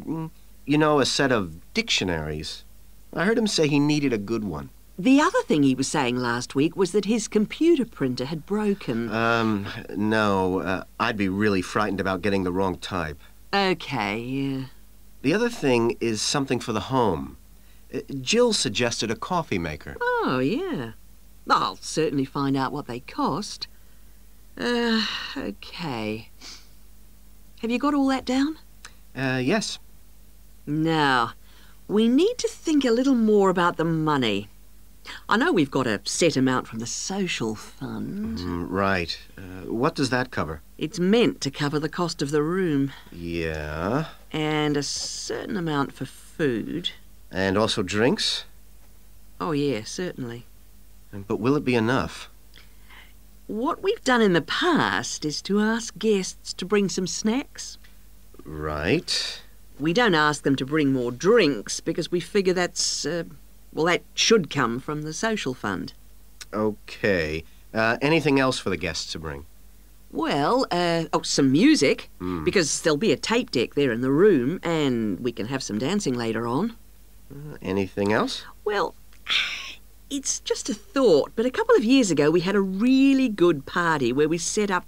you know, a set of dictionaries. I heard him say he needed a good one. The other thing he was saying last week was that his computer printer had broken. No. I'd be really frightened about getting the wrong type. Okay, yeah. The other thing is something for the home. Jill suggested a coffee maker. Oh, yeah. I'll certainly find out what they cost. OK. Have you got all that down? Yes. Now, we need to think a little more about the money. I know we've got a set amount from the social fund. Right. What does that cover? It's meant to cover the cost of the room. Yeah. And a certain amount for food. And also drinks? Oh, yeah, certainly. But will it be enough? What we've done in the past is to ask guests to bring some snacks. Right. We don't ask them to bring more drinks because we figure that's, well, that should come from the social fund. OK. Anything else for the guests to bring? Well, some music, because there'll be a tape deck there in the room, and we can have some dancing later on. Anything else? Well, it's just a thought, but a couple of years ago we had a really good party where we set up,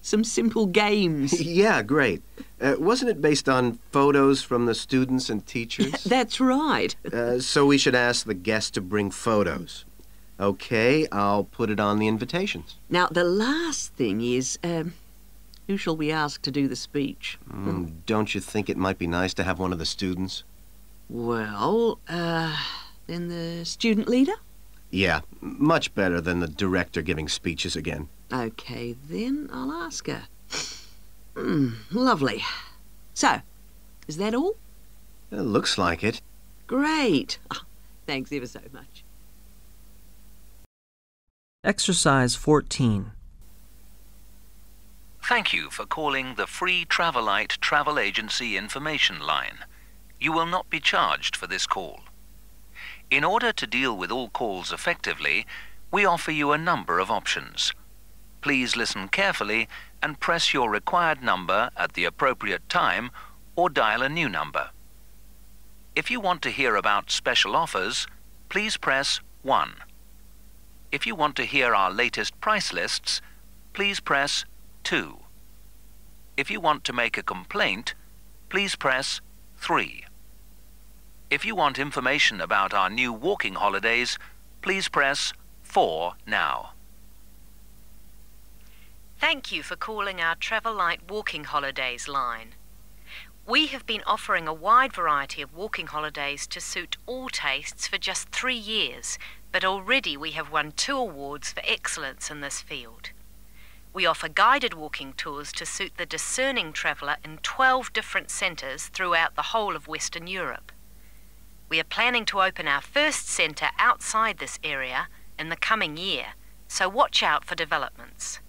some simple games. Yeah, great. Wasn't it based on photos from the students and teachers? That's right. So we should ask the guests to bring photos. OK, I'll put it on the invitations. Now, the last thing is, who shall we ask to do the speech? Don't you think it might be nice to have one of the students? Well, then the student leader? Yeah, much better than the director giving speeches again. OK, then I'll ask her. Lovely. So, is that all? Looks like it. Great. Oh, thanks ever so much. Exercise 14. Thank you for calling the free Travelite travel agency information line. You will not be charged for this call. In order to deal with all calls effectively, we offer you a number of options. Please listen carefully and press your required number at the appropriate time or dial a new number. If you want to hear about special offers, please press 1. If you want to hear our latest price lists, please press 2. If you want to make a complaint, please press 3. If you want information about our new walking holidays, please press 4 now. Thank you for calling our Travelite Walking Holidays line. We have been offering a wide variety of walking holidays to suit all tastes for just 3 years, but already we have won 2 awards for excellence in this field. We offer guided walking tours to suit the discerning traveller in 12 different centres throughout the whole of Western Europe. We are planning to open our first centre outside this area in the coming year, so watch out for developments.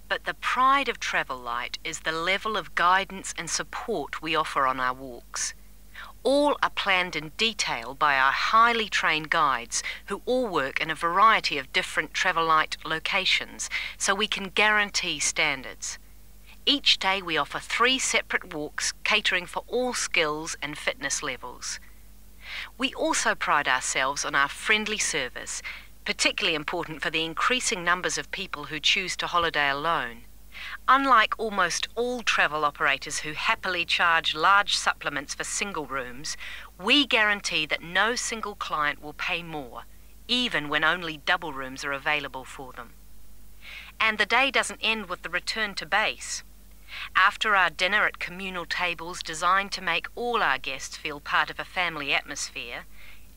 But the pride of Travelite is the level of guidance and support we offer on our walks. All are planned in detail by our highly trained guides who all work in a variety of different Travelite locations, so we can guarantee standards. Each day we offer 3 separate walks catering for all skills and fitness levels. We also pride ourselves on our friendly service, particularly important for the increasing numbers of people who choose to holiday alone. Unlike almost all travel operators who happily charge large supplements for single rooms, we guarantee that no single client will pay more, even when only double rooms are available for them. And the day doesn't end with the return to base. After our dinner at communal tables designed to make all our guests feel part of a family atmosphere,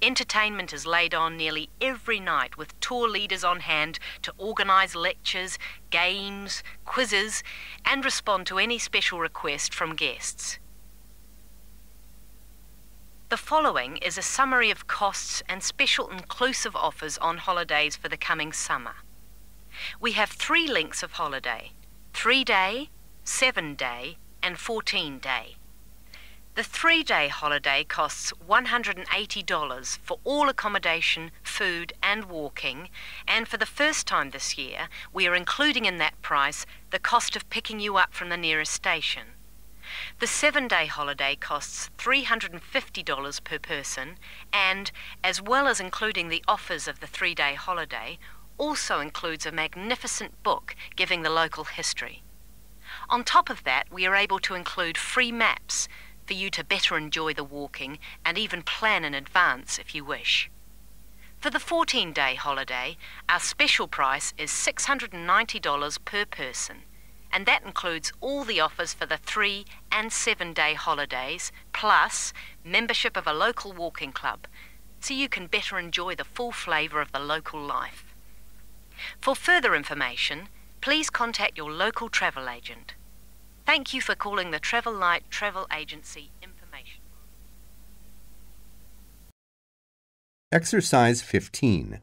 entertainment is laid on nearly every night with tour leaders on hand to organise lectures, games, quizzes, and respond to any special request from guests. The following is a summary of costs and special inclusive offers on holidays for the coming summer. We have 3 lengths of holiday: 3-day, 7-day, and 14-day. The 3-day holiday costs $180 for all accommodation, food and walking, and for the first time this year we are including in that price the cost of picking you up from the nearest station. The 7-day holiday costs $350 per person and, as well as including the offers of the 3-day holiday, also includes a magnificent book giving the local history. On top of that, we are able to include free maps, for you to better enjoy the walking and even plan in advance if you wish. For the 14-day holiday, our special price is $690 per person, and that includes all the offers for the 3- and 7-day holidays, plus membership of a local walking club, so you can better enjoy the full flavour of the local life. For further information, please contact your local travel agent. Thank you for calling the Travel Light Travel Agency information. Exercise 15.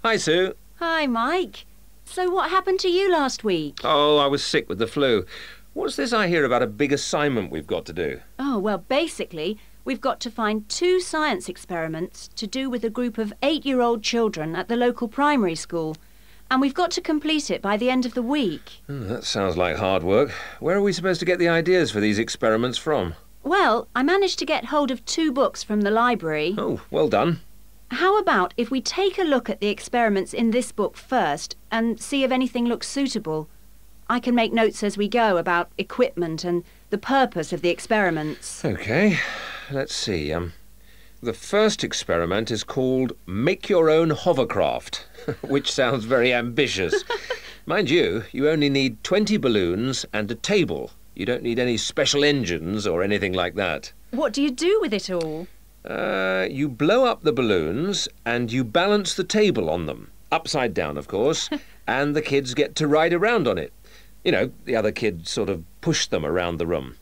Hi, Sue. Hi, Mike. So what happened to you last week? Oh, I was sick with the flu. What's this I hear about a big assignment we've got to do? Oh, well, basically, we've got to find 2 science experiments to do with a group of 8-year-old children at the local primary school. And we've got to complete it by the end of the week. That sounds like hard work. Where are we supposed to get the ideas for these experiments from? Well, I managed to get hold of 2 books from the library. Oh, well done. How about if we take a look at the experiments in this book first and see if anything looks suitable? I can make notes as we go about equipment and the purpose of the experiments. OK. Let's see. The first experiment is called Make Your Own Hovercraft, which sounds very ambitious. Mind you, you only need 20 balloons and a table. You don't need any special engines or anything like that. What do you do with it all? You blow up the balloons and you balance the table on them. Upside down, of course. And the kids get to ride around on it. You know, the other kids sort of push them around the room.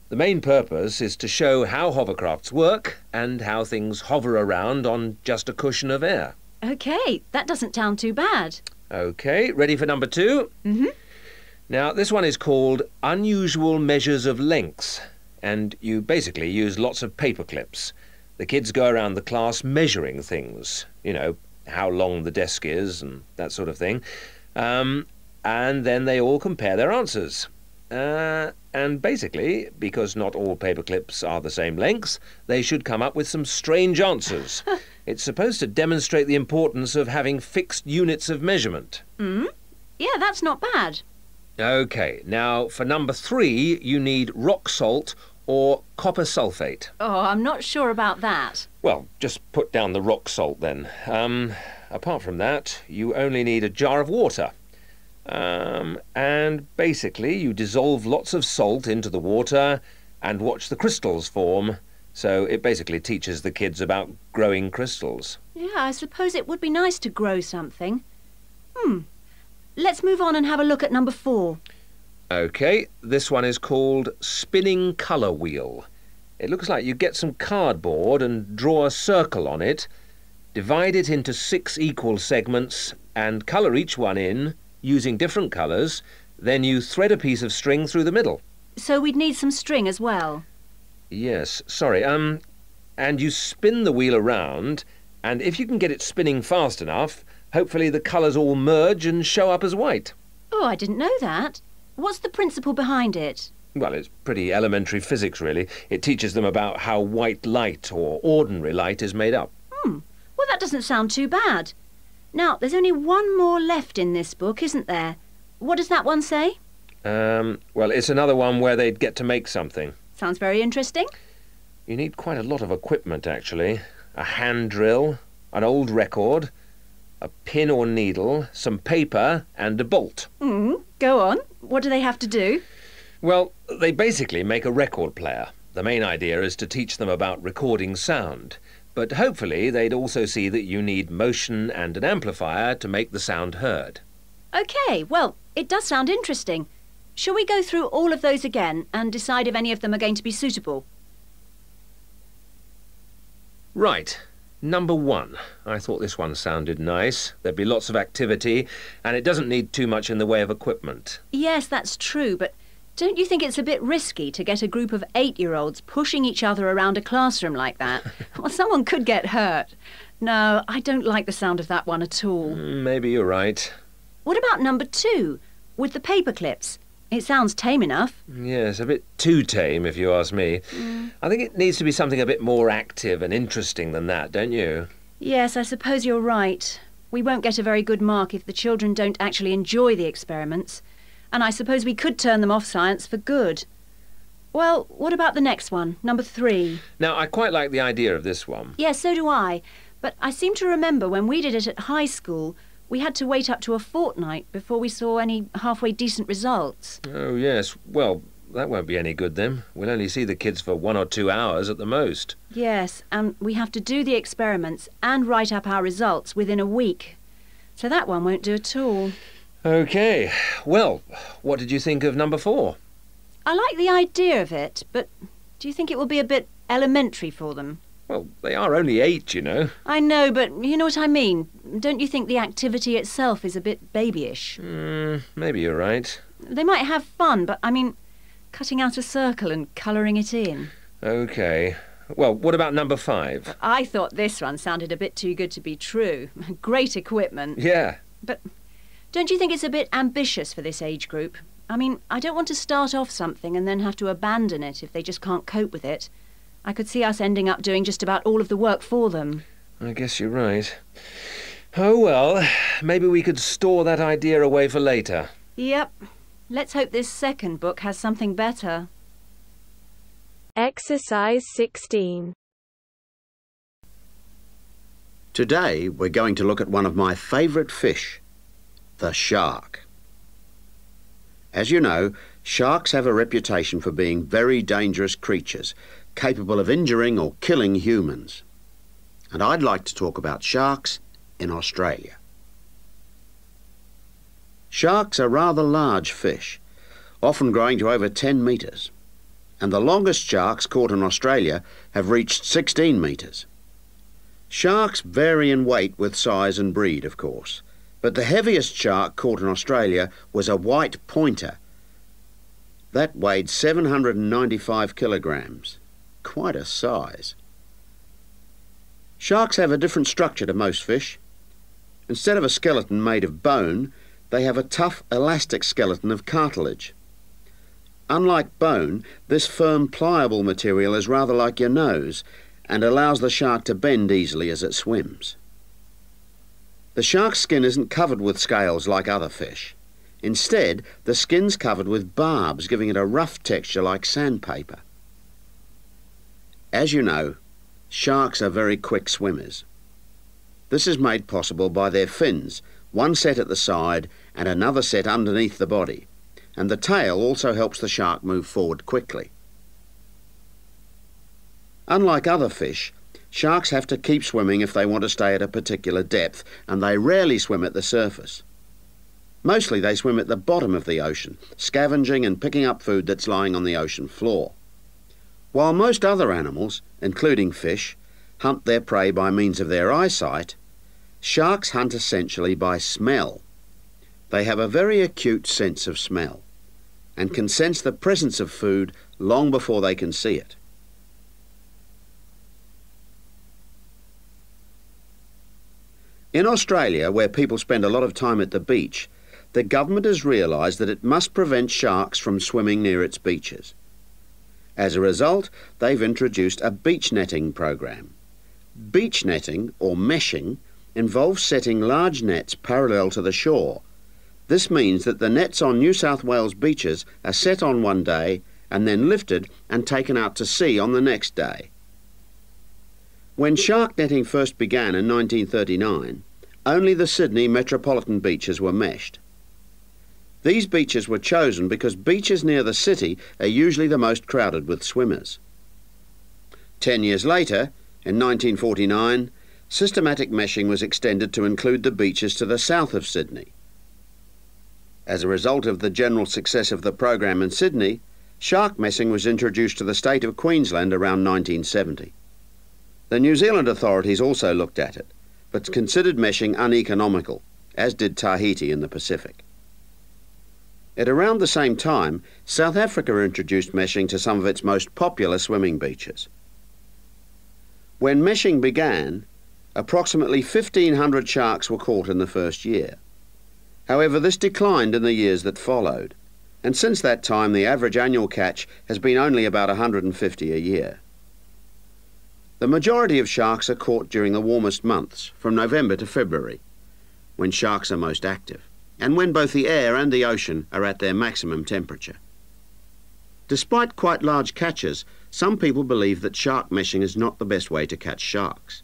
The main purpose is to show how hovercrafts work and how things hover around on just a cushion of air. OK, that doesn't sound too bad. OK, ready for number 2? Mm-hmm. Now, this one is called Unusual Measures of Lengths, and you basically use lots of paper clips. The kids go around the class measuring things, you know, how long the desk is and that sort of thing, and then they all compare their answers. And basically, because not all paper clips are the same length, they should come up with some strange answers. It's supposed to demonstrate the importance of having fixed units of measurement. Yeah, that's not bad. OK, now for number 3, you need rock salt or copper sulfate. Oh, I'm not sure about that. Well, just put down the rock salt then. Apart from that, you only need a jar of water. And basically you dissolve lots of salt into the water and watch the crystals form. So it basically teaches the kids about growing crystals. Yeah, I suppose it would be nice to grow something. Let's move on and have a look at number 4. OK, this one is called Spinning Colour Wheel. It looks like you get some cardboard and draw a circle on it, divide it into 6 equal segments and colour each one in using different colours. Then you thread a piece of string through the middle. So we'd need some string as well. Yes, sorry. And you spin the wheel around, and if you can get it spinning fast enough, hopefully the colours all merge and show up as white. Oh, I didn't know that. What's the principle behind it? Well, it's pretty elementary physics, really. It teaches them about how white light, or ordinary light, is made up. Well, that doesn't sound too bad. Now, there's only one more left in this book, isn't there? What does that one say? Well, it's another one where they'd get to make something. Sounds very interesting. You need quite a lot of equipment, actually. A hand drill, an old record, a pin or needle, some paper, and a bolt. Go on. What do they have to do? Well, they basically make a record player. The main idea is to teach them about recording sound. But hopefully they'd also see that you need motion and an amplifier to make the sound heard. OK, well, it does sound interesting. Shall we go through all of those again and decide if any of them are going to be suitable? Right. Number 1. I thought this one sounded nice. There'd be lots of activity, and it doesn't need too much in the way of equipment. Yes, that's true, but don't you think it's a bit risky to get a group of 8-year-olds pushing each other around a classroom like that? Well, someone could get hurt. No, I don't like the sound of that one at all. Maybe you're right. What about number 2, with the paper clips? It sounds tame enough. Yes, a bit too tame, if you ask me. I think it needs to be something a bit more active and interesting than that, don't you? Yes, I suppose you're right. We won't get a very good mark if the children don't actually enjoy the experiments. And I suppose we could turn them off science for good. Well, what about the next one, number 3? Now, I quite like the idea of this one. Yes, so do I. But I seem to remember when we did it at high school, we had to wait up to a fortnight before we saw any halfway decent results. Oh, yes. Well, that won't be any good then. We'll only see the kids for 1 or 2 hours at the most. Yes, and we have to do the experiments and write up our results within a week. So that one won't do at all. OK. Well, what did you think of number 4? I like the idea of it, but do you think it will be a bit elementary for them? Well, they are only 8, you know. I know, but you know what I mean. Don't you think the activity itself is a bit babyish? Maybe you're right. They might have fun, but I mean, cutting out a circle and colouring it in. OK. Well, what about number 5? I thought this one sounded a bit too good to be true. Great equipment. Yeah. But don't you think it's a bit ambitious for this age group? I mean, I don't want to start off something and then have to abandon it if they just can't cope with it. I could see us ending up doing just about all of the work for them. I guess you're right. Oh, well, maybe we could store that idea away for later. Yep. Let's hope this second book has something better. Exercise 16. Today we're going to look at one of my favourite fish, the shark. As you know, sharks have a reputation for being very dangerous creatures, capable of injuring or killing humans. And I'd like to talk about sharks in Australia. Sharks are rather large fish, often growing to over 10 metres, and the longest sharks caught in Australia have reached 16 metres. Sharks vary in weight with size and breed, of course, but the heaviest shark caught in Australia was a white pointer. That weighed 795 kilograms. Quite a size. Sharks have a different structure to most fish. Instead of a skeleton made of bone, they have a tough, elastic skeleton of cartilage. Unlike bone, this firm, pliable material is rather like your nose and allows the shark to bend easily as it swims. The shark's skin isn't covered with scales like other fish. Instead, the skin's covered with barbs, giving it a rough texture like sandpaper. As you know, sharks are very quick swimmers. This is made possible by their fins, one set at the side and another set underneath the body, and the tail also helps the shark move forward quickly. Unlike other fish, sharks have to keep swimming if they want to stay at a particular depth, and they rarely swim at the surface. Mostly they swim at the bottom of the ocean, scavenging and picking up food that's lying on the ocean floor. While most other animals, including fish, hunt their prey by means of their eyesight, sharks hunt essentially by smell. They have a very acute sense of smell and can sense the presence of food long before they can see it. In Australia, where people spend a lot of time at the beach, the government has realised that it must prevent sharks from swimming near its beaches. As a result, they've introduced a beach netting program. Beach netting, or meshing, involves setting large nets parallel to the shore. This means that the nets on New South Wales beaches are set on one day and then lifted and taken out to sea on the next day. When shark netting first began in 1939, only the Sydney metropolitan beaches were meshed. These beaches were chosen because beaches near the city are usually the most crowded with swimmers. 10 years later, in 1949, systematic meshing was extended to include the beaches to the south of Sydney. As a result of the general success of the program in Sydney, shark meshing was introduced to the state of Queensland around 1970. The New Zealand authorities also looked at it, but considered meshing uneconomical, as did Tahiti in the Pacific. At around the same time, South Africa introduced meshing to some of its most popular swimming beaches. When meshing began, approximately 1,500 sharks were caught in the first year. However, this declined in the years that followed, and since that time the average annual catch has been only about 150 a year. The majority of sharks are caught during the warmest months, from November to February, when sharks are most active, and when both the air and the ocean are at their maximum temperature. Despite quite large catches, some people believe that shark meshing is not the best way to catch sharks.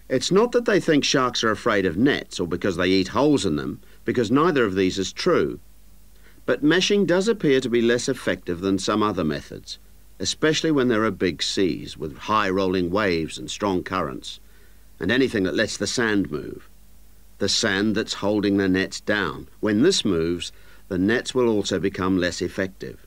It's not that they think sharks are afraid of nets or because they eat holes in them, because neither of these is true. But meshing does appear to be less effective than some other methods, especially when there are big seas with high rolling waves and strong currents, and anything that lets the sand move. The sand that's holding the nets down. When this moves, the nets will also become less effective.